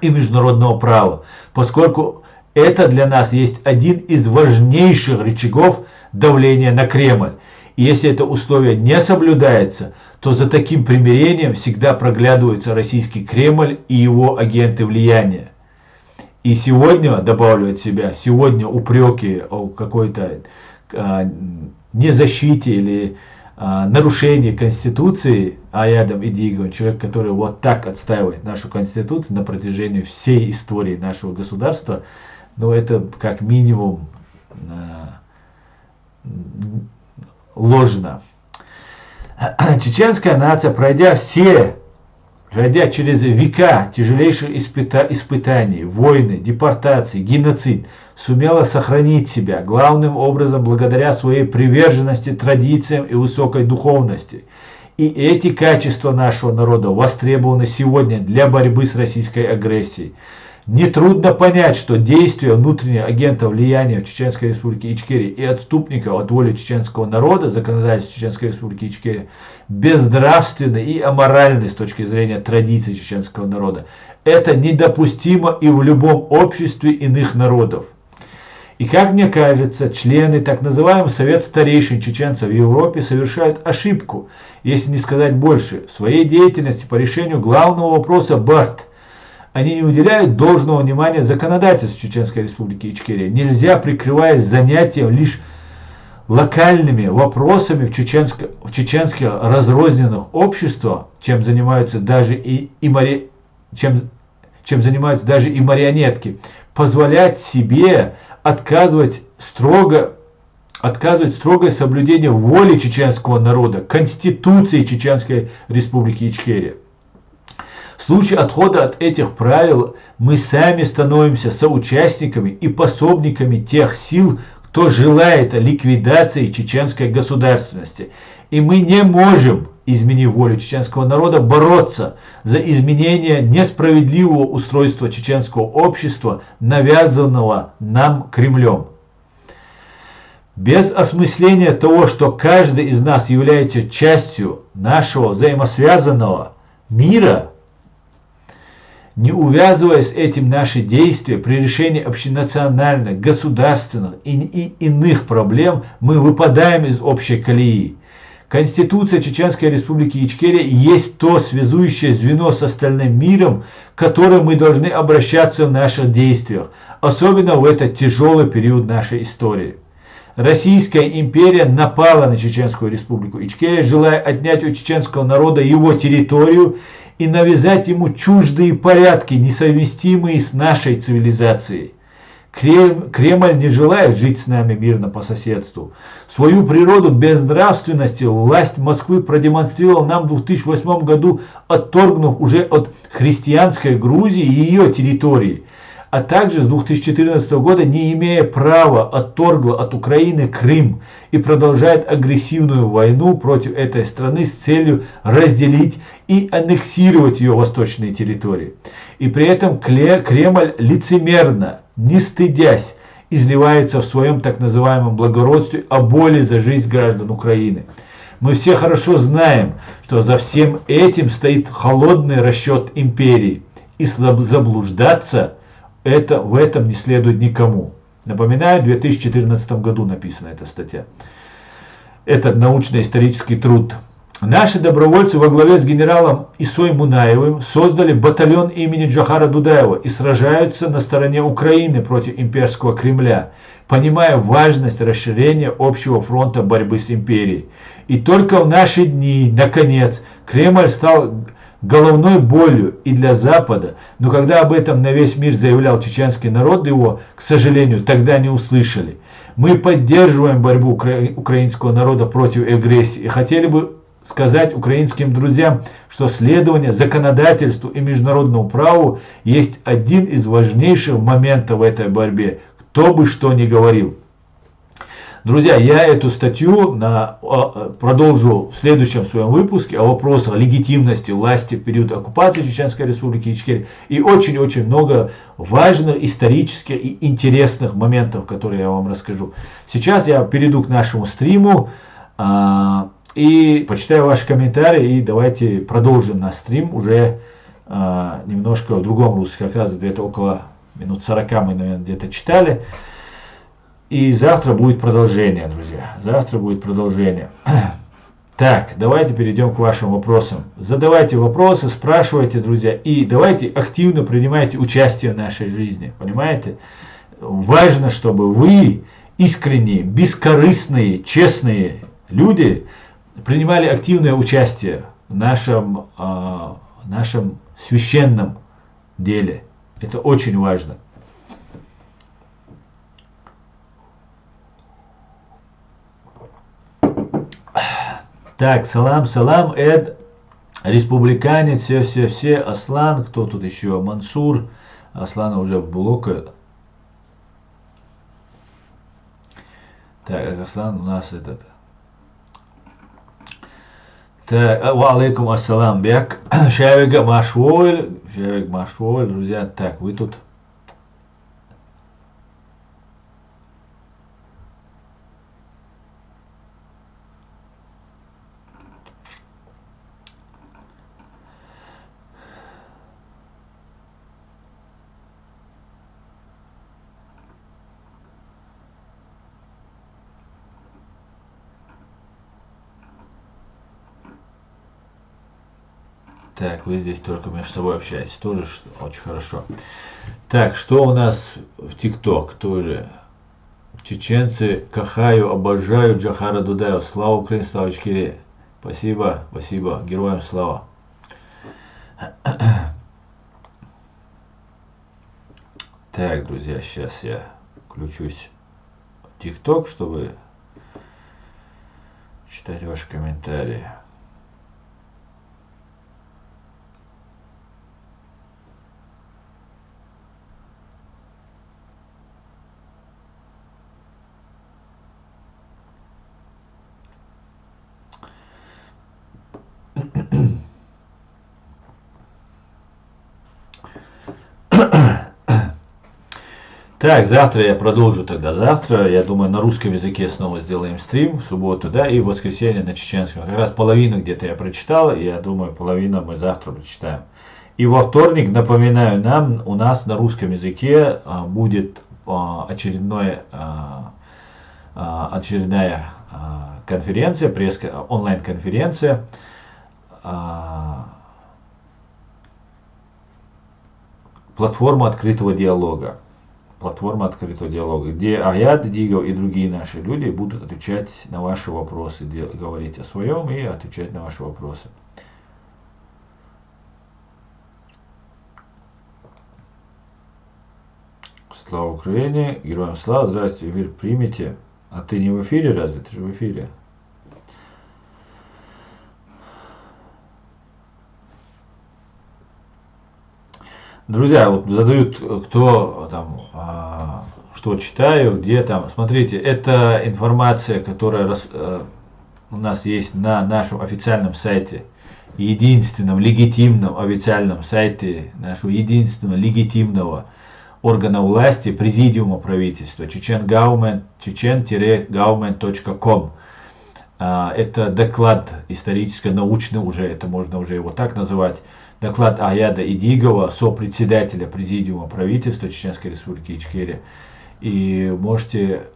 и международного права, поскольку это для нас есть один из важнейших рычагов давления на Кремль. И если это условие не соблюдается, то за таким примирением всегда проглядывается российский Кремль и его агенты влияния. И сегодня, добавлю от себя, сегодня упреки о какой-то незащите или нарушении Конституции Аядом Идиговым, человек, который вот так отстаивает нашу Конституцию на протяжении всей истории нашего государства, но это как минимум ложно. Чеченская нация, пройдя через века тяжелейших испытаний, войны, депортации, геноцид, сумела сохранить себя, главным образом благодаря своей приверженности традициям и высокой духовности. И эти качества нашего народа востребованы сегодня для борьбы с российской агрессией. Нетрудно понять, что действия внутренних агентов влияния в Чеченской Республике Ичкерия и отступников от воли чеченского народа, законодательства Чеченской Республики Ичкерия, безнравственны и аморальны с точки зрения традиций чеченского народа. Это недопустимо и в любом обществе иных народов. И как мне кажется, члены так называемого Совета старейшин чеченцев в Европе совершают ошибку, если не сказать больше, в своей деятельности по решению главного вопроса бард. Они не уделяют должного внимания законодательству Чеченской Республики Ичкерия. Нельзя, прикрываясь занятием лишь локальными вопросами в чеченских разрозненных обществах, чем занимаются даже и марионетки, позволять себе отказывать строгое соблюдение воли чеченского народа, Конституции Чеченской Республики Ичкерия. В случае отхода от этих правил мы сами становимся соучастниками и пособниками тех сил, кто желает ликвидации чеченской государственности. И мы не можем изменив волю чеченского народа, бороться за изменение несправедливого устройства чеченского общества, навязанного нам Кремлем. Без осмысления того, что каждый из нас является частью нашего взаимосвязанного мира, не увязываясь с этим наши действия при решении общенациональных, государственных и иных проблем, мы выпадаем из общей колеи. Конституция Чеченской Республики Ичкерия есть то связующее звено с остальным миром, к которому мы должны обращаться в наших действиях, особенно в этот тяжелый период нашей истории. Российская империя напала на Чеченскую Республику Ичкерия, желая отнять у чеченского народа его территорию и навязать ему чуждые порядки, несовместимые с нашей цивилизацией. Кремль не желает жить с нами мирно по соседству. Свою природу безнравственности власть Москвы продемонстрировала нам в 2008 году, отторгнув уже от христианской Грузии и ее территории, а также с 2014 года, не имея права, отторгла от Украины Крым и продолжает агрессивную войну против этой страны с целью разделить и аннексировать ее восточные территории. И при этом Кремль лицемерно, не стыдясь, изливается в своем так называемом благородстве о боли за жизнь граждан Украины. Мы все хорошо знаем, что за всем этим стоит холодный расчет империи, и заблуждаться в этом не следует никому. Напоминаю, в 2014 году написана эта статья. Это научно-исторический труд. Наши добровольцы во главе с генералом Исой Мунаевым создали батальон имени Джохара Дудаева и сражаются на стороне Украины против имперского Кремля, понимая важность расширения общего фронта борьбы с империей. И только в наши дни, наконец, Кремль стал головной болью и для Запада, но когда об этом на весь мир заявлял чеченский народ, его, к сожалению, тогда не услышали. Мы поддерживаем борьбу украинского народа против агрессии и хотели бы сказать украинским друзьям, что следование законодательству и международному праву есть один из важнейших моментов в этой борьбе, кто бы что ни говорил. Друзья, я эту статью продолжу в следующем своем выпуске о вопросах легитимности власти в период оккупации Чеченской Республики Ичкерия и очень-очень много важных исторических и интересных моментов, которые я вам расскажу. Сейчас я перейду к нашему стриму и почитаю ваши комментарии, и давайте продолжим наш стрим уже немножко в другом русле, как раз где-то около минут 40 мы, наверное, где-то читали. И завтра будет продолжение, друзья. Завтра будет продолжение. Так, давайте перейдем к вашим вопросам. Задавайте вопросы, спрашивайте, друзья. И давайте активно принимайте участие в нашей жизни. Понимаете? Важно, чтобы вы, искренние, бескорыстные, честные люди, принимали активное участие в нашем священном деле. Это очень важно. Так, салам, Эд, республиканец, все, Аслан, кто тут еще, Мансур, Аслана уже в блоке. Так, Аслан у нас этот. Так, ва алейкум ассалам, бек, Шевик Машволь, друзья, так, вы тут. Так, вы здесь только между собой общаетесь, тоже очень хорошо. Так, что у нас в ТикТок тоже? Чеченцы кахаю, обожаю Джохара Дудаева. Слава Украине, слава Ичкерии. Спасибо, героям слава. Так, друзья, сейчас я включусь в ТикТок, чтобы читать ваши комментарии. Так, завтра я продолжу тогда. Завтра, я думаю, на русском языке снова сделаем стрим, в субботу, да, и в воскресенье на чеченском. Как раз половину где-то я прочитал, и я думаю, половину мы завтра прочитаем. И во вторник, напоминаю, у нас на русском языке будет очередная конференция, онлайн-конференция. Платформа открытого диалога. Платформа открытого диалога, где Аяд, Дигов и другие наши люди будут отвечать на ваши вопросы, говорить о своем и отвечать на ваши вопросы. Слава Украине, героям слава, здравствуйте, эфир примите. А ты не в эфире разве? Ты же в эфире. Друзья, вот задают, кто там, что читаю, где там. Смотрите, это информация, которая у нас есть на нашем официальном сайте, единственном легитимном официальном сайте нашего единственного легитимного органа власти, президиума правительства, chechen-government.com. Это доклад историческо-научный, уже это можно уже его так называть. Доклад Аяда Идигова, сопредседателя президиума правительства Чеченской Республики Ичкерия. И можете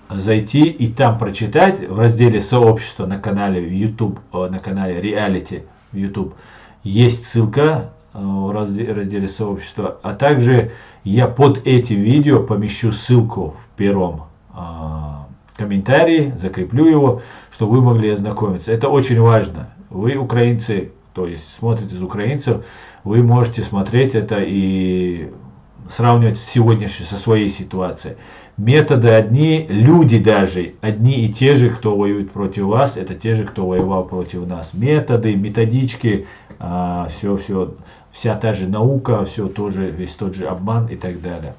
зайти и там прочитать в разделе сообщества на канале YouTube, на канале Reality в YouTube. Есть ссылка в разделе сообщества. А также я под этим видео помещу ссылку в первом комментарии, закреплю его, чтобы вы могли ознакомиться. Это очень важно. Вы, украинцы, то есть смотрите из украинцев, вы можете смотреть это и сравнивать сегодняшней со своей ситуацией. Методы одни, люди даже одни и те же, кто воюет против вас, это те же, кто воевал против нас. Методы, методички, вся та же наука, все тоже, весь тот же обман и так далее.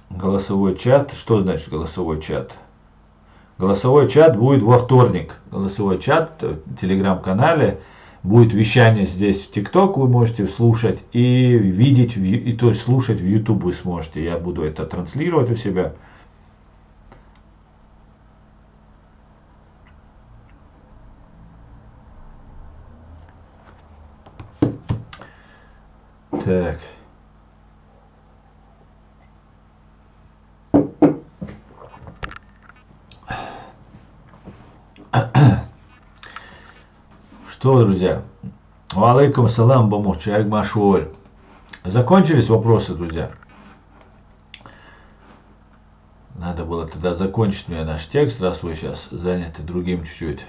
Голосовой чат. Что значит голосовой чат? Голосовой чат будет во вторник. Голосовой чат в телеграм-канале. Будет вещание здесь в ТикТок, вы можете слушать и видеть, и то есть слушать в YouTube вы сможете. Я буду это транслировать у себя. Так. Что, друзья? Алейкум салам, бамух, чайк машуоль. Закончились вопросы, друзья? Надо было тогда закончить мне наш текст, раз вы сейчас заняты другим чуть-чуть.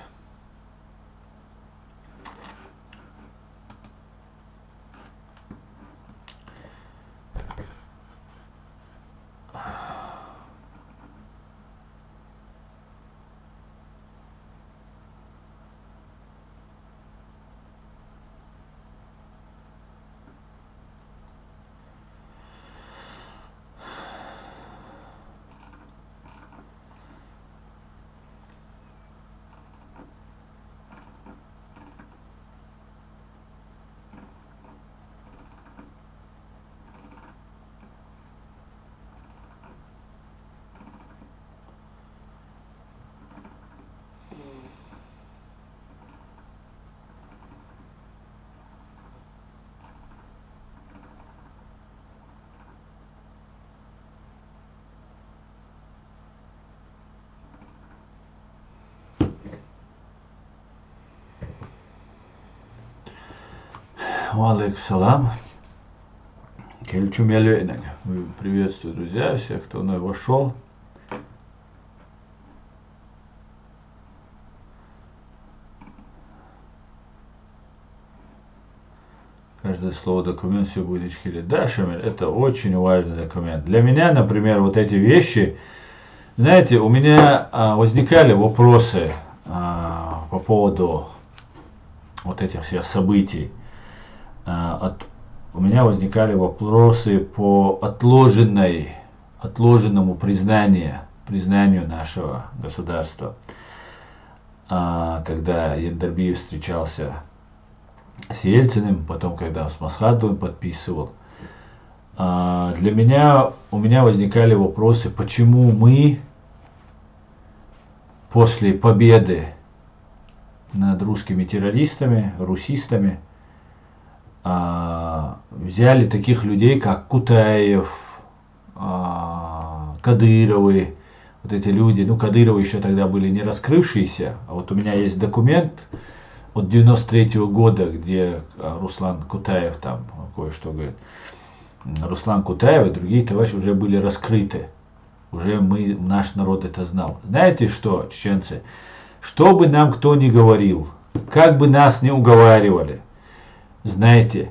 Алейкум салам. Приветствую, друзья, всех, кто вновь вошел. Каждое слово документ, все будет ичкили. Да, Шамиль, это очень важный документ. Для меня, например, вот эти вещи, знаете, у меня возникали вопросы по поводу вот этих всех событий. у меня возникали вопросы по отложенному признанию нашего государства. Когда Яндарбиев встречался с Ельциным, потом когда с Масхадовым подписывал, у меня возникали вопросы, почему мы после победы над русскими террористами, русистами, взяли таких людей, как Кутаев, Кадыровы, вот эти люди, Кадыровы еще тогда были не раскрывшиеся, а вот у меня есть документ от 93-го года, где Руслан Кутаев там кое-что говорит. Руслан Кутаев и другие товарищи уже были раскрыты. Уже наш народ это знал. Знаете что, чеченцы, что бы нам кто ни говорил, как бы нас ни уговаривали, знаете,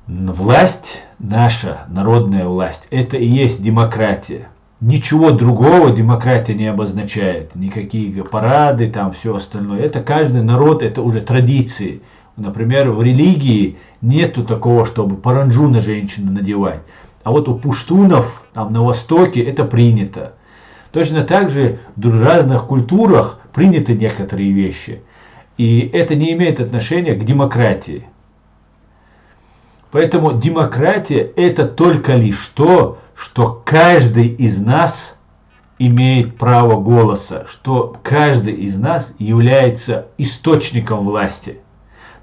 власть наша, народная власть, это и есть демократия. Ничего другого демократия не обозначает. Никакие парады, там все остальное. Это каждый народ, это уже традиции. Например, в религии нету такого, чтобы паранджу на женщину надевать. А вот у пуштунов там на востоке это принято. Точно так же в разных культурах приняты некоторые вещи. И это не имеет отношения к демократии. Поэтому демократия это только лишь то, что каждый из нас имеет право голоса, что каждый из нас является источником власти.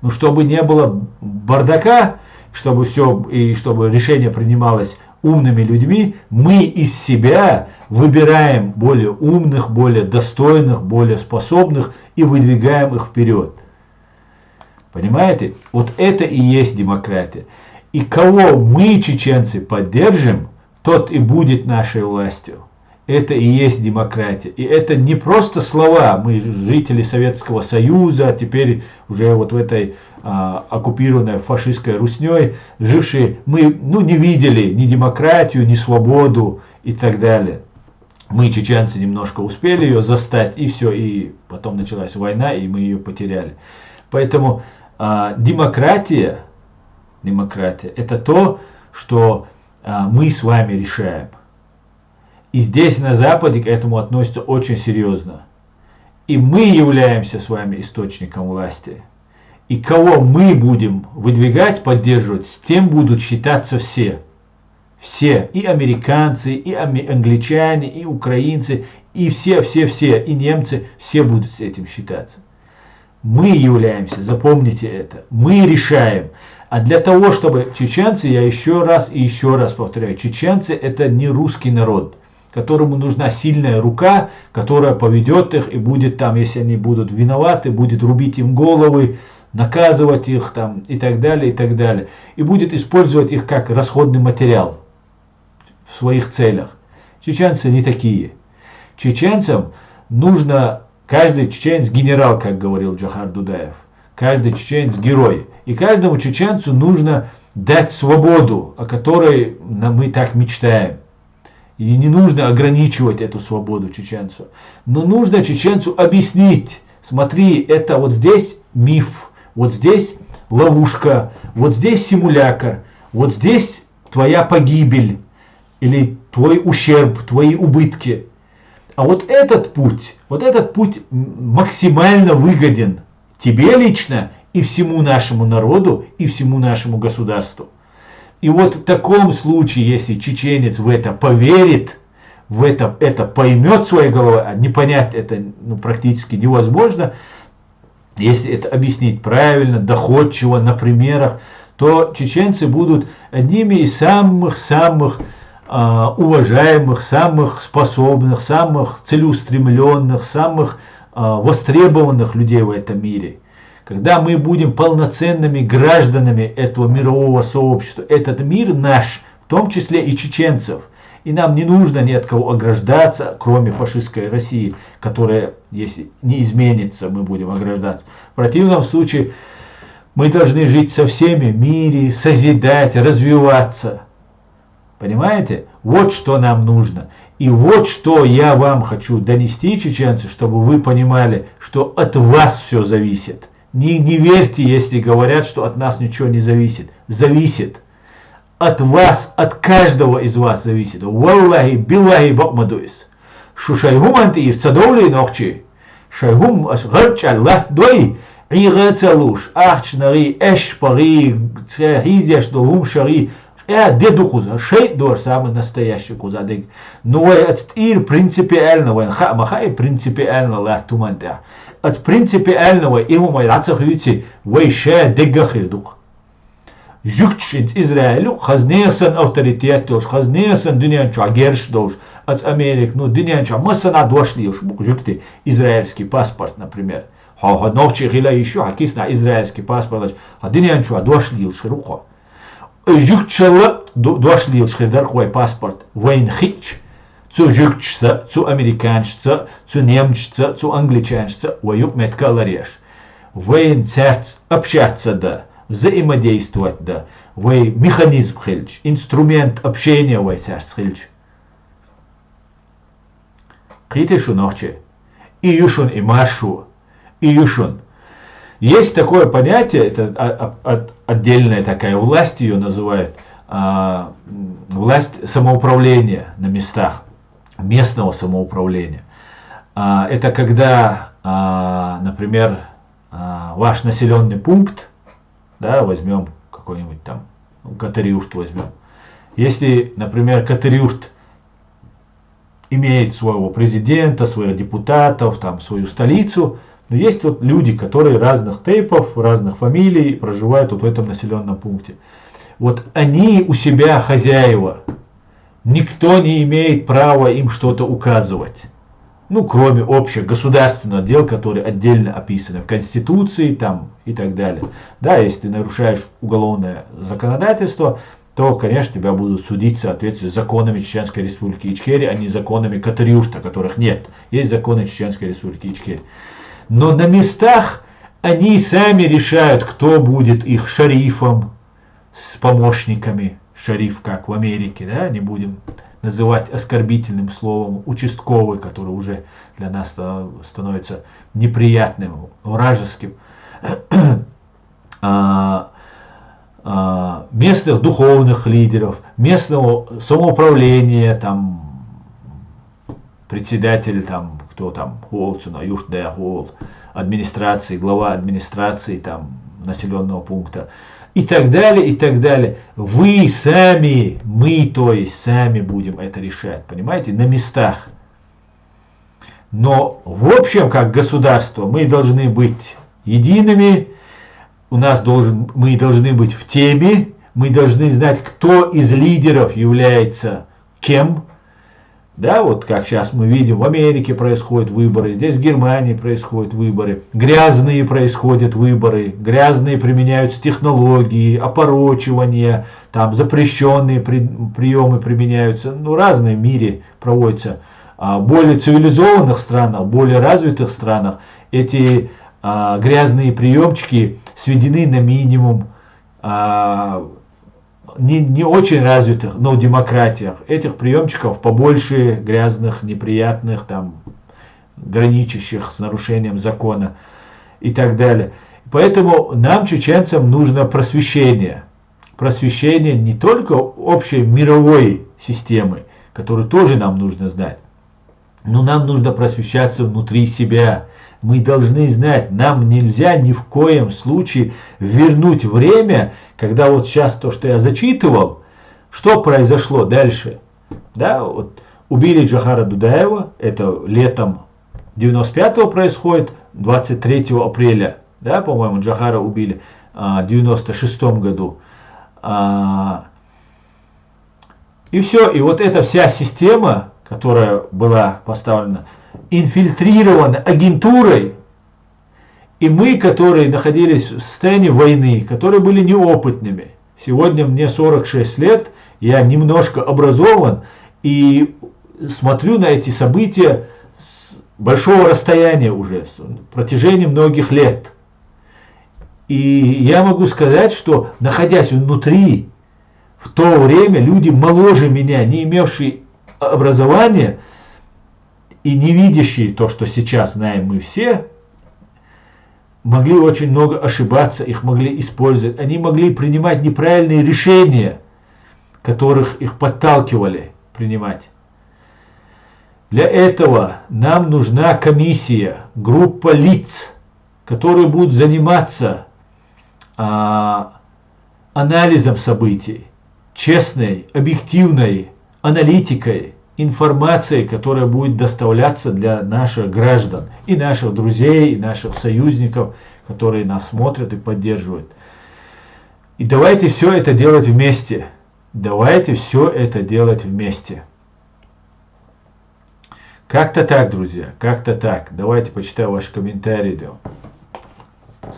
Но чтобы не было бардака, чтобы решение принималось умными людьми, мы из себя выбираем более умных, более достойных, более способных и выдвигаем их вперед. Понимаете? Вот это и есть демократия. И кого мы, чеченцы, поддержим, тот и будет нашей властью. Это и есть демократия. И это не просто слова. Мы жители Советского Союза, теперь уже вот в этой оккупированной фашистской Русней, жившие, мы не видели ни демократию, ни свободу и так далее. Мы, чеченцы, немножко успели ее застать, и все, и потом началась война, и мы ее потеряли. Поэтому демократия это то, что мы с вами решаем. И здесь на Западе к этому относятся очень серьезно. И мы являемся с вами источником власти. И кого мы будем выдвигать, поддерживать, с тем будут считаться все. Все. И американцы, и англичане, и украинцы, и все, и немцы, все будут с этим считаться. Мы являемся, запомните это, мы решаем. А для того, чтобы чеченцы, я еще раз и еще раз повторяю, чеченцы это не русский народ, которому нужна сильная рука, которая поведет их и будет там, если они будут виноваты, будет рубить им головы, наказывать их там и так далее, и так далее. И будет использовать их как расходный материал в своих целях. Чеченцы не такие. Чеченцам нужно, каждый чеченец генерал, как говорил Джохар Дудаев. Каждый чеченец герой. И каждому чеченцу нужно дать свободу, о которой мы так мечтаем. И не нужно ограничивать эту свободу чеченцу. Но нужно чеченцу объяснить. Смотри, это вот здесь миф, вот здесь ловушка, вот здесь симулятор, вот здесь твоя погибель или твой ущерб, твои убытки. А вот этот путь максимально выгоден тебе лично и всему нашему народу, и всему нашему государству. И вот в таком случае, если чеченец в это поверит, это поймет своей головой, а не понять это практически невозможно, если это объяснить правильно, доходчиво, на примерах, то чеченцы будут одними из самых уважаемых, самых способных, самых целеустремленных, самых востребованных людей в этом мире. Когда мы будем полноценными гражданами этого мирового сообщества, этот мир наш, в том числе и чеченцев. И нам не нужно ни от кого ограждаться, кроме фашистской России, которая, если не изменится, мы будем ограждаться. В противном случае мы должны жить со всеми в мире, созидать, развиваться. Понимаете? Вот что нам нужно. И вот что я вам хочу донести, чеченцы, чтобы вы понимали, что от вас все зависит. Не верьте, если говорят, что от нас ничего не зависит. Зависит. От вас, от каждого из вас зависит. Валлахи, биллахи, бакмадуис. Шушайгум антиев цадовли ногчи. Шайгум ашгарч Аллах дой. Игацалуш. Ахчнари, эшпари, цехизяш долгум шари. Деду куза, шейт дор самый настоящий кузадык. Но это принципиально, махай принципиально Аллах туманта. От принципиального ему мой рацахуйти, вайше дегахирдук. Жукчинц Израилю, хазнесан авторитет долж, хазнесан дунянчу агерш долж, от Америк, ну дунянчу, масана дошли уж, жукты израильский паспорт, например. Ногчи гила еще, хакисна израильский паспорт, а дунянчу дошли уж руко. Жукчала дошли уж хидархуй паспорт, вайнхич. Zu Жюкчца, zu Американчца, zu Немчца, zu Англичанчца, воюк меткалареш. Вейн церц общаться да, взаимодействовать да, вей механизм хильч, инструмент общения вей церц хильч. Китишу ночи, и юшун и маршу, и юшун. Есть такое понятие, это отдельная такая власть, ее называют, власть самоуправления на местах. Местного самоуправления. Это когда, например, ваш населенный пункт, да, возьмем какой-нибудь там, Катариурт возьмем. Если, например, Катариурт имеет своего президента, своих депутатов, там, свою столицу, но есть вот люди, которые разных тейпов, разных фамилий проживают вот в этом населенном пункте. Вот они у себя хозяева. Никто не имеет права им что-то указывать. Ну, кроме общих государственных дел, которые отдельно описаны в Конституции там, и так далее. Да, если ты нарушаешь уголовное законодательство, то, конечно, тебя будут судить в соответствии с законами Чеченской Республики Ичкерия, а не законами Катариурта, которых нет. Есть законы Чеченской Республики Ичкерия. Но на местах они сами решают, кто будет их шарифом, с помощниками. Шариф, как в Америке, да, не будем называть оскорбительным словом, участковый, который уже для нас становится неприятным, вражеским. Местных духовных лидеров, местного самоуправления, там, председатель, там, кто там, Холцуна, Юждая Холл, администрации, глава администрации, там, населенного пункта. И так далее, и так далее. Вы сами, мы, то есть, сами будем это решать, понимаете, на местах. Но, в общем, как государство, мы должны быть едиными, мы должны быть в теме, мы должны знать, кто из лидеров является кем. Да, вот как сейчас мы видим, в Америке происходят выборы, здесь в Германии происходят выборы, грязные происходят выборы, грязные применяются технологии, опорочивания, там запрещенные приемы применяются, ну разные в мире проводятся. В более цивилизованных странах, более развитых странах эти грязные приемчики сведены на минимум. Не очень развитых, но в демократиях этих приемчиков побольше грязных, неприятных, там, граничащих с нарушением закона и так далее. Поэтому нам, чеченцам, нужно просвещение. Просвещение не только общей мировой системы, которую тоже нам нужно знать, но нам нужно просвещаться внутри себя. Мы должны знать, нам нельзя ни в коем случае вернуть время, когда вот сейчас то, что я зачитывал, что произошло дальше. Да, вот убили Джохара Дудаева, это летом 95-го происходит, 23 апреля, да, по-моему, Джохара убили в 96-м году. И все, и вот эта вся система, которая была поставлена, инфильтрированы агентурой, и мы, которые находились в состоянии войны, которые были неопытными. Сегодня мне 46 лет, я немножко образован и смотрю на эти события с большого расстояния уже, с протяжении многих лет. И я могу сказать, что находясь внутри, в то время люди моложе меня, не имевшие образования, и не видящие то, что сейчас знаем мы все, могли очень много ошибаться, их могли использовать. Они могли принимать неправильные решения, которых их подталкивали принимать. Для этого нам нужна комиссия, группа лиц, которые будут заниматься анализом событий, честной, объективной аналитикой, информацией, которая будет доставляться для наших граждан, и наших друзей, и наших союзников, которые нас смотрят и поддерживают. И давайте все это делать вместе. Давайте все это делать вместе. Как-то так, друзья, как-то так. Давайте почитаю ваши комментарии.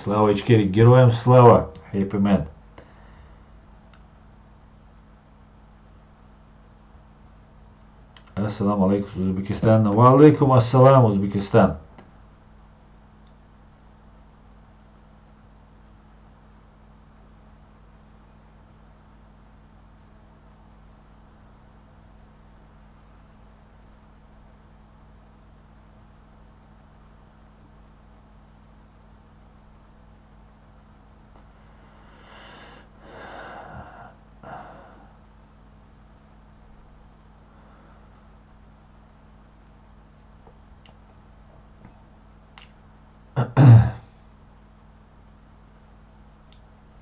Слава Ичкери, героям слава. Happy man. Ассаламу алейкум, Узбекистан. Ва алейкум ассалам, Узбекистан.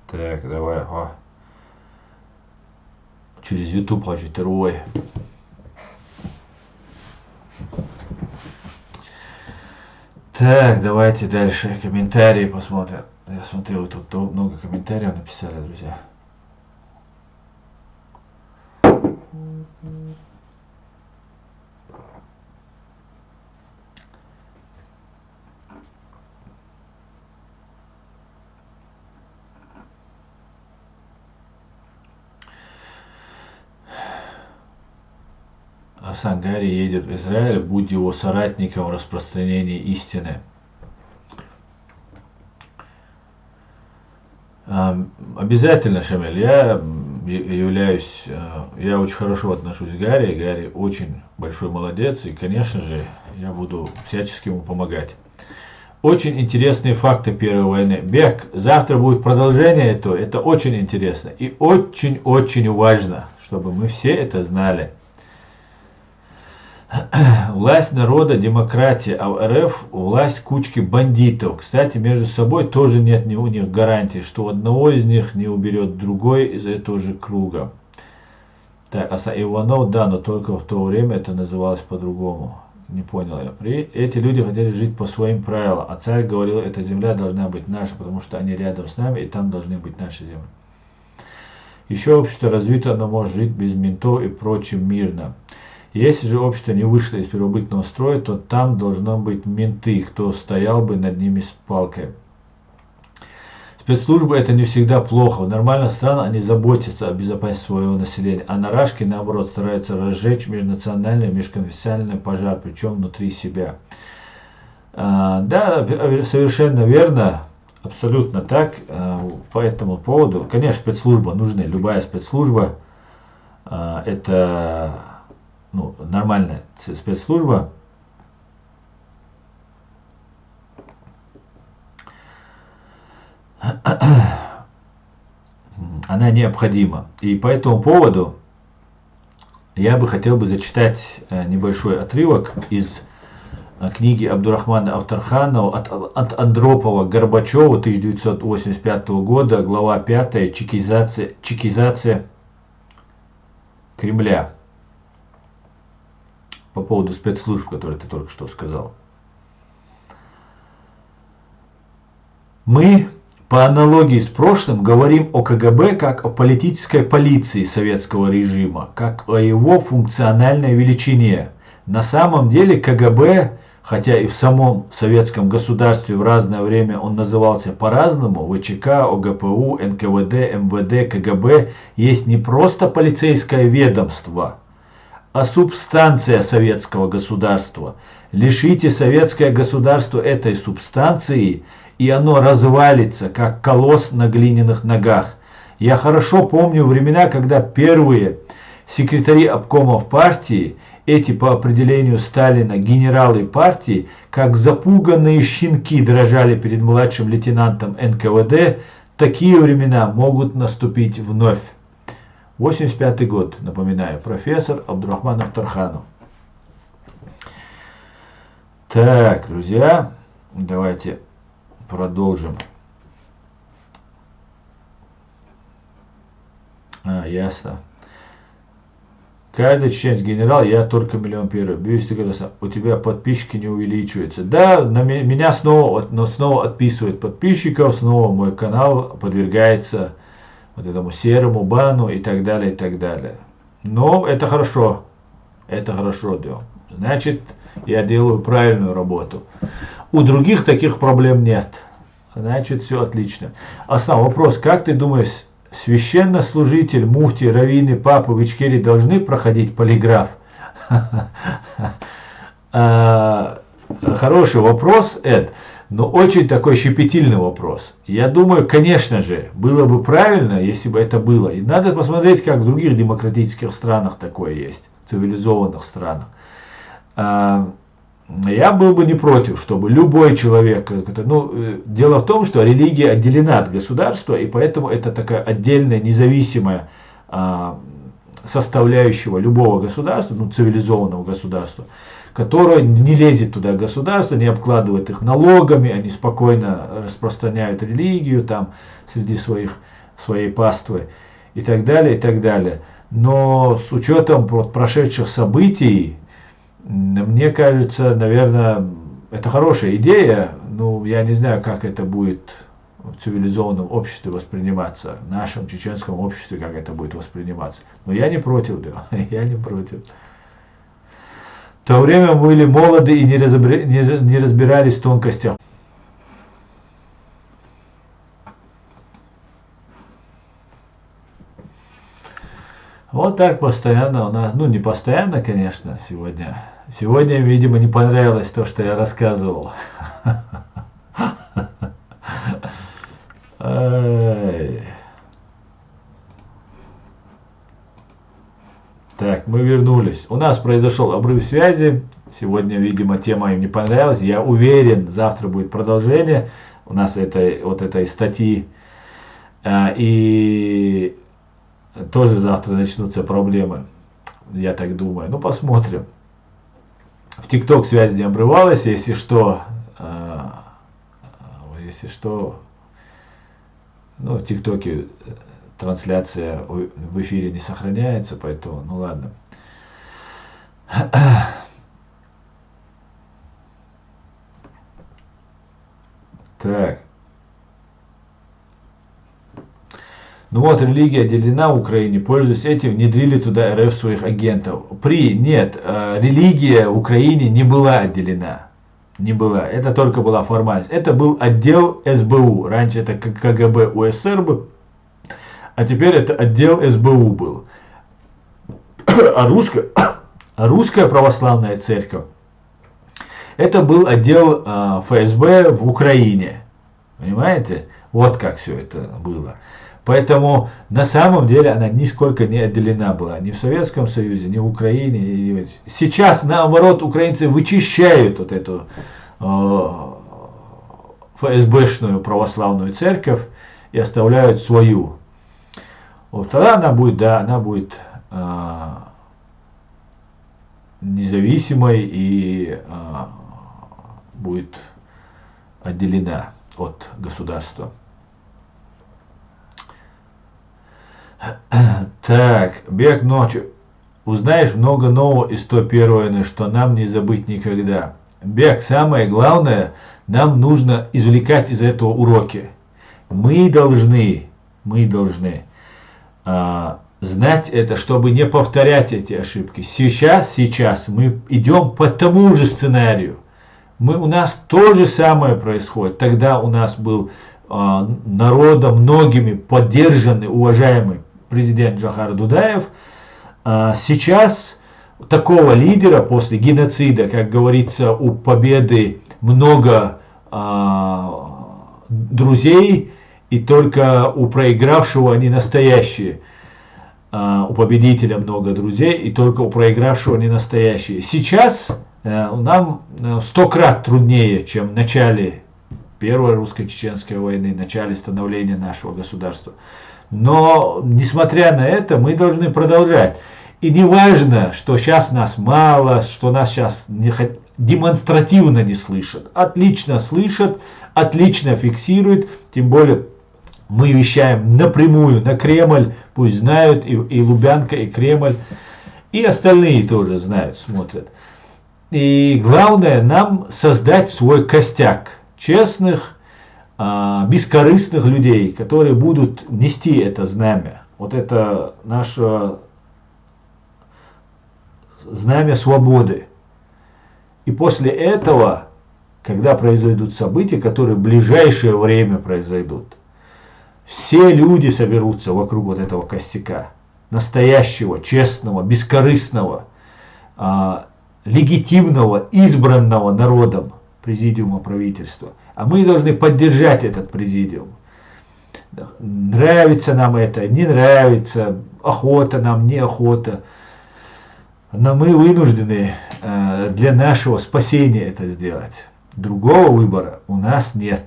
Так, давай. Через YouTube хочет рой. Так, давайте дальше комментарии посмотрим. Я смотрел, тут много комментариев написали, друзья. Сангари едет в Израиль, будь его соратником в распространении истины. Обязательно, Шамиль, я очень хорошо отношусь к Гарри. Гарри очень большой молодец, и, конечно же, я буду всячески ему помогать. Очень интересные факты Первой войны. Бек, завтра будет продолжение этого, это очень интересно и очень-очень важно, чтобы мы все это знали. Власть народа, демократия, а в РФ власть кучки бандитов. Кстати, между собой тоже нет у них гарантии, что одного из них не уберет другой из этого же круга. Так, Иванов, да, но только в то время это называлось по-другому. Не понял я. Эти люди хотели жить по своим правилам, а царь говорил, эта земля должна быть наша, потому что они рядом с нами, и там должны быть наши земли. Еще общество развито, оно может жить без ментов и прочим мирно. Если же общество не вышло из первобытного строя, то там должны быть менты, кто стоял бы над ними с палкой. Спецслужбы это не всегда плохо. В нормальных странах они заботятся о безопасности своего населения, а на Рашке, наоборот, стараются разжечь межнациональный, межконфессиональный пожар, причем внутри себя. Да, совершенно верно, абсолютно так. По этому поводу, конечно, спецслужбы нужны, любая спецслужба, это... нормальная спецслужба, она необходима. И по этому поводу я бы хотел зачитать небольшой отрывок из книги Абдурахмана Авторханова от Андропова Горбачева 1985 года, глава 5, чекизация Кремля. По поводу спецслужб, которые ты только что сказал. Мы, по аналогии с прошлым, говорим о КГБ как о политической полиции советского режима, как о его функциональной величине. На самом деле КГБ, хотя и в самом советском государстве в разное время он назывался по-разному, ВЧК, ОГПУ, НКВД, МВД, КГБ, есть не просто полицейское ведомство, а субстанция советского государства. Лишите советское государство этой субстанции, и оно развалится, как колосс на глиняных ногах. Я хорошо помню времена, когда первые секретари обкомов партии эти по определению Сталина генералы партии, как запуганные щенки дрожали перед младшим лейтенантом НКВД, такие времена могут наступить вновь. 85 год, напоминаю, профессор Абдурахманов Тарханов. Так, друзья, давайте продолжим. Ясно. Каждый чеченский генерал, я только миллион первый. Бьюсь, у тебя подписчики не увеличиваются. Да, на меня снова отписывают подписчиков, снова мой канал подвергается вот этому серому бану и так далее, и так далее. Но это хорошо. Это хорошо, да. Значит, я делаю правильную работу. У других таких проблем нет. Значит, все отлично. А сам вопрос, как ты думаешь, священнослужитель, муфти, раввины, папы в Ичкерии должны проходить полиграф? Хороший вопрос, Эд, но очень такой щепетильный вопрос. Я думаю, конечно же, было бы правильно, если бы это было. И надо посмотреть, как в других демократических странах такое есть, цивилизованных странах. Я был бы не против, чтобы любой человек, дело в том, что религия отделена от государства, и поэтому это такая отдельная, независимая составляющего любого государства, цивилизованного государства, которая не лезет туда государство, не обкладывает их налогами, они спокойно распространяют религию там среди своей паствы и так далее, и так далее. Но с учетом прошедших событий, мне кажется, наверное, это хорошая идея, но я не знаю, как это будет в цивилизованном обществе восприниматься, в нашем чеченском обществе, как это будет восприниматься. Но я не против, да, я не против. В то время мы были молоды и не разбирались в тонкостях. Вот так постоянно у нас, не постоянно, конечно, сегодня. Сегодня, видимо, не понравилось то, что я рассказывал. Так, мы вернулись. У нас произошел обрыв связи. Сегодня, видимо, тема им не понравилась. Я уверен, завтра будет продолжение. У нас этой статьи. И тоже завтра начнутся проблемы. Я так думаю. Посмотрим. В ТикТок связь не обрывалась, если что, в ТикТоке трансляция в эфире не сохраняется, поэтому, ладно. Так. Религия отделена в Украине, пользуясь этим, внедрили туда РФ своих агентов. Нет, религия в Украине не была отделена. Не была. Это только была формальность. Это был отдел СБУ. Раньше это КГБ УССР был, а теперь это отдел СБУ был. А русская православная церковь, это был отдел ФСБ в Украине. Понимаете? Вот как все это было. Поэтому на самом деле она нисколько не отделена была ни в Советском Союзе, ни в Украине. Сейчас, наоборот, украинцы вычищают вот эту ФСБшную православную церковь и оставляют свою. Вот тогда она будет независимой и будет отделена от государства. Так, бег ночью. Узнаешь много нового из 101, что нам не забыть никогда. Бег, самое главное, нам нужно извлекать из этого уроки. Мы должны знать это, чтобы не повторять эти ошибки. Сейчас мы идем по тому же сценарию. У нас то же самое происходит. Тогда у нас был народом многими поддержанный, уважаемый президент Джохар Дудаев. Сейчас такого лидера после геноцида, как говорится, у победы много друзей, и только у проигравшего они настоящие. у победителя много друзей, и только у проигравшего не настоящие. Сейчас нам 100 крат труднее, чем в начале Первой русско-чеченской войны, в начале становления нашего государства. Но, несмотря на это, мы должны продолжать. И не важно, что сейчас нас мало, что нас сейчас демонстративно не слышат. Отлично слышат, отлично фиксируют, тем более мы вещаем напрямую на Кремль, пусть знают и Лубянка, и Кремль, и остальные тоже знают, смотрят. И главное нам создать свой костяк честных, бескорыстных людей, которые будут нести это знамя. Вот это наше знамя свободы. И после этого, когда произойдут события, которые в ближайшее время произойдут, все люди соберутся вокруг вот этого костяка, настоящего, честного, бескорыстного, легитимного, избранного народом президиума правительства. А мы должны поддержать этот президиум. Нравится нам это, не нравится, охота нам, неохота. Но мы вынуждены для нашего спасения это сделать. Другого выбора у нас нет.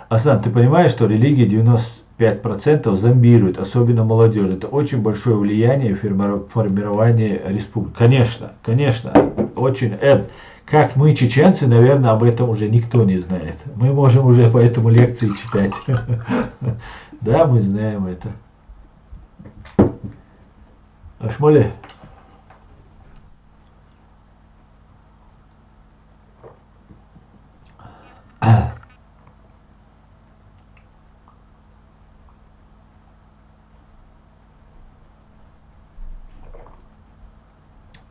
Асан, ты понимаешь, что религия 95% зомбирует, особенно молодежь. Это очень большое влияние в формировании республики. Конечно, конечно, очень. Как мы, чеченцы, наверное, об этом уже никто не знает. Мы можем уже поэтому лекции читать. Да, мы знаем это. Ашмоле?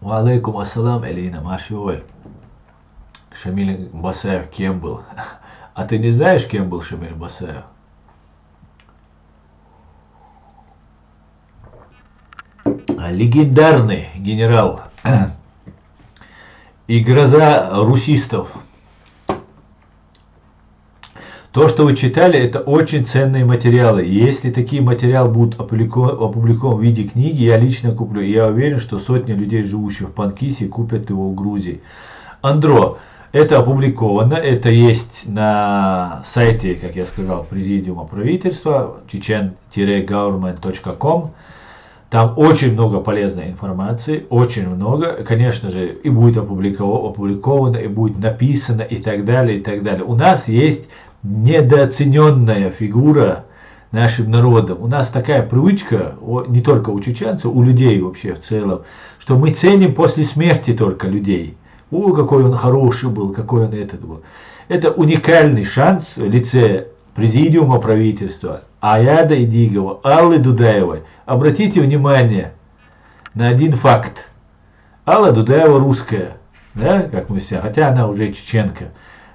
Алейкум ассалам, Элина, Машиоль. Шамиль Басаев кем был? А ты не знаешь, кем был Шамиль Басаев? Легендарный генерал и гроза русистов. То, что вы читали, это очень ценные материалы. Если такие материалы будут опубликованы в виде книги, я лично куплю. И я уверен, что сотни людей, живущих в Панкисе, купят его в Грузии. Андро, это опубликовано, это есть на сайте, как я сказал, Президиума правительства, chechen-government.com. Там очень много полезной информации, очень много. Конечно же, и будет опубликовано, и будет написано, и так далее, и так далее. У нас есть недооцененная фигура нашим народом. У нас такая привычка, не только у чеченцев, у людей вообще в целом, что мы ценим после смерти только людей. О, какой он хороший был, какой он этот был. Это уникальный шанс в лице Президиума правительства, Аяда Идигова, Аллы Дудаевой. Обратите внимание на один факт. Алла Дудаева русская, да, как мы все, хотя она уже чеченка,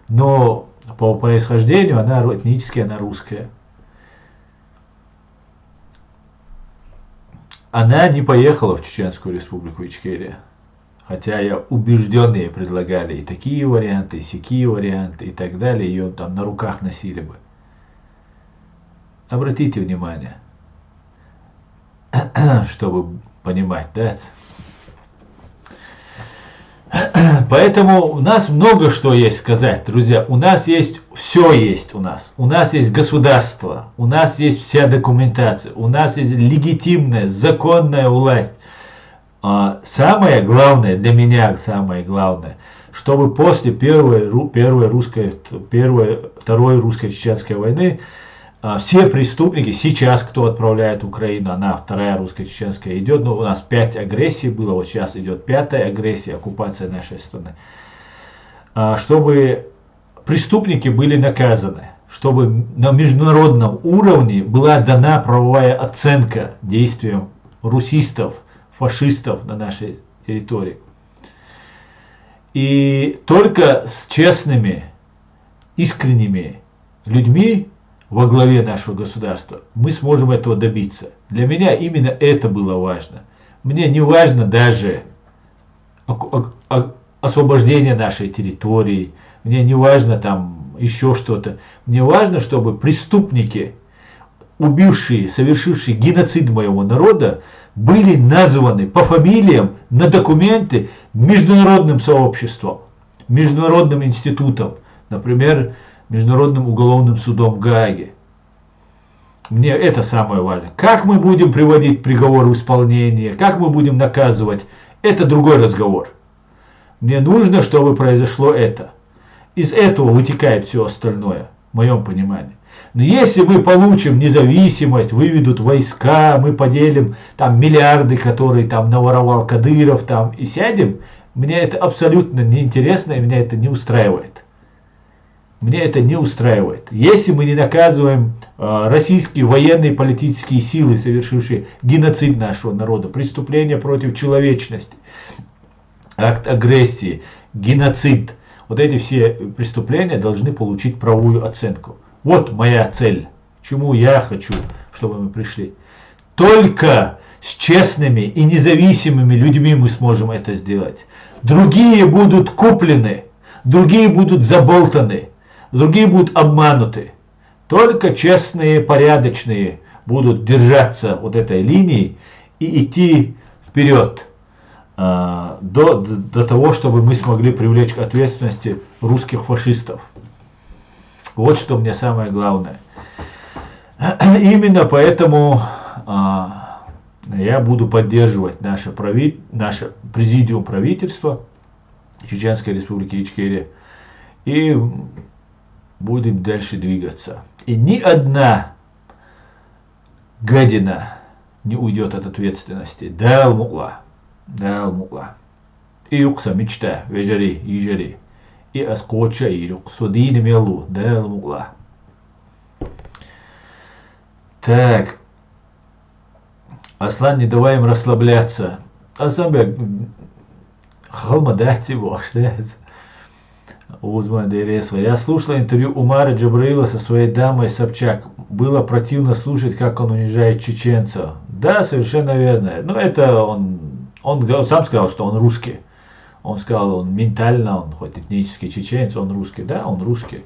но по происхождению она этнически она русская. Она не поехала в Чеченскую республику Ичкерия. Хотя я убежден, ей предлагали и такие варианты, и сякие варианты, и так далее. Ее там на руках носили бы. Обратите внимание, чтобы понимать, да? Поэтому у нас много что есть сказать, друзья. У нас есть все есть у нас. У нас есть государство, у нас есть вся документация, у нас есть легитимная, законная власть. Самое главное, для меня самое главное, чтобы после Второй русско-чеченской войны все преступники, сейчас кто отправляет Украину, она вторая русско-чеченская идет, но у нас 5 агрессий было, вот сейчас идет 5-я агрессия, оккупация нашей страны. Чтобы преступники были наказаны, чтобы на международном уровне была дана правовая оценка действиям русистов, фашистов на нашей территории. И только с честными, искренними людьми во главе нашего государства мы сможем этого добиться. Для меня именно это было важно. Мне не важно даже освобождение нашей территории, мне не важно там еще что-то. Мне важно, чтобы преступники, убившие, совершившие геноцид моего народа, были названы по фамилиям на документы международным сообществом, международным институтом, например, Международным уголовным судом в Гааге. Мне это самое важное. Как мы будем приводить приговор в исполнение, как мы будем наказывать, это другой разговор. Мне нужно, чтобы произошло это. Из этого вытекает все остальное, в моем понимании. Но если мы получим независимость, выведут войска, мы поделим там миллиарды, которые там наворовал Кадыров, там и сядем, мне это абсолютно неинтересно и меня это не устраивает. Мне это не устраивает. Если мы не наказываем российские военные политические силы, совершившие геноцид нашего народа, преступления против человечности, акт агрессии, геноцид, вот эти все преступления должны получить правовую оценку. Вот моя цель, к чему я хочу, чтобы мы пришли. Только с честными и независимыми людьми мы сможем это сделать. Другие будут куплены, другие будут заболтаны, другие будут обмануты. Только честные, порядочные будут держаться вот этой линии и идти вперед до того, чтобы мы смогли привлечь к ответственности русских фашистов. Вот что мне самое главное. Именно поэтому я буду поддерживать наше президиум правительства Чеченской Республики Ичкерия и будем дальше двигаться. И ни одна гадина не уйдет от ответственности. Дал мукла. И юкса мечта, вежари, ежари. И аскоча и люк, судини мелу, дал мукла. Так. Аслан, не давай им расслабляться. Асамбек, халмадати бошляется. Я слушал интервью Умара Джабраила со своей дамой Собчак. Было противно слушать, как он унижает чеченцев. Да, совершенно верно. Но это он сам сказал, что он русский. Он сказал, он ментально, он хоть этнический чеченец, он русский. Да, он русский.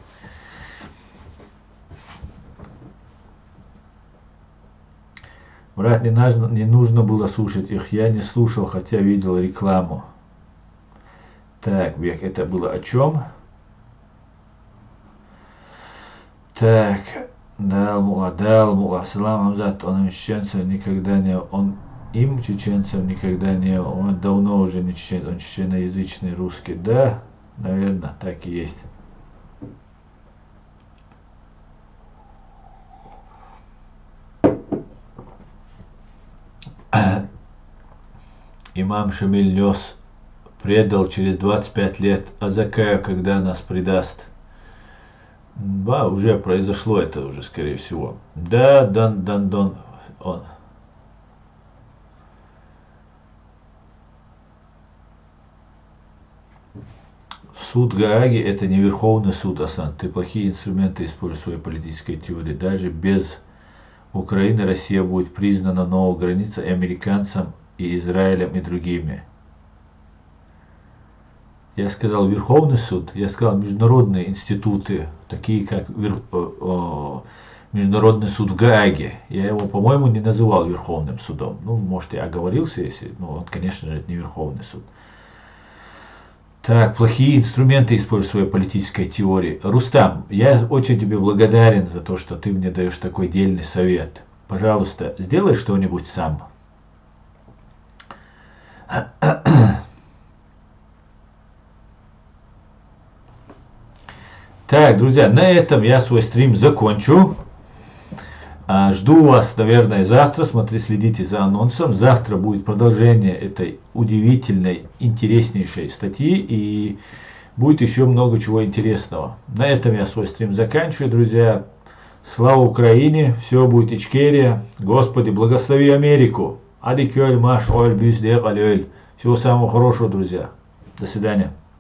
Брат, не нужно было слушать их. Я не слушал, хотя видел рекламу. Так, Бек, это было о чем? Так, дал мула, салам Амзат, он им чеченцам никогда не, он давно уже не чечен, он чеченоязычный русский, да, наверное, так и есть. Имам Шамиль нес, предал через 25 лет, а Закая когда нас предаст? Да, уже произошло это уже, скорее всего. Да, он. Суд Гааги это не Верховный суд, Асан. Ты плохие инструменты используешь в своей политической теории. Даже без Украины Россия будет признана новой границей и американцам, и Израилем, и другими. Я сказал Верховный суд, я сказал международные институты, такие как Международный суд в Гааге. Я его, по-моему, не называл Верховным судом. Ну, может, я оговорился, если... Ну, он, конечно же, это не Верховный суд. Так, плохие инструменты используют в своей политической теории. Рустам, я очень тебе благодарен за то, что ты мне даешь такой дельный совет. Пожалуйста, сделай что-нибудь сам. Так, друзья, на этом я свой стрим закончу. Жду вас, наверное, завтра. Следите за анонсом. Завтра будет продолжение этой удивительной, интереснейшей статьи. И будет еще много чего интересного. На этом я свой стрим заканчиваю, друзья. Слава Украине. Все будет Ичкерия. Господи, благослови Америку. Адикёль маш оль бюздег алёль. Всего самого хорошего, друзья. До свидания.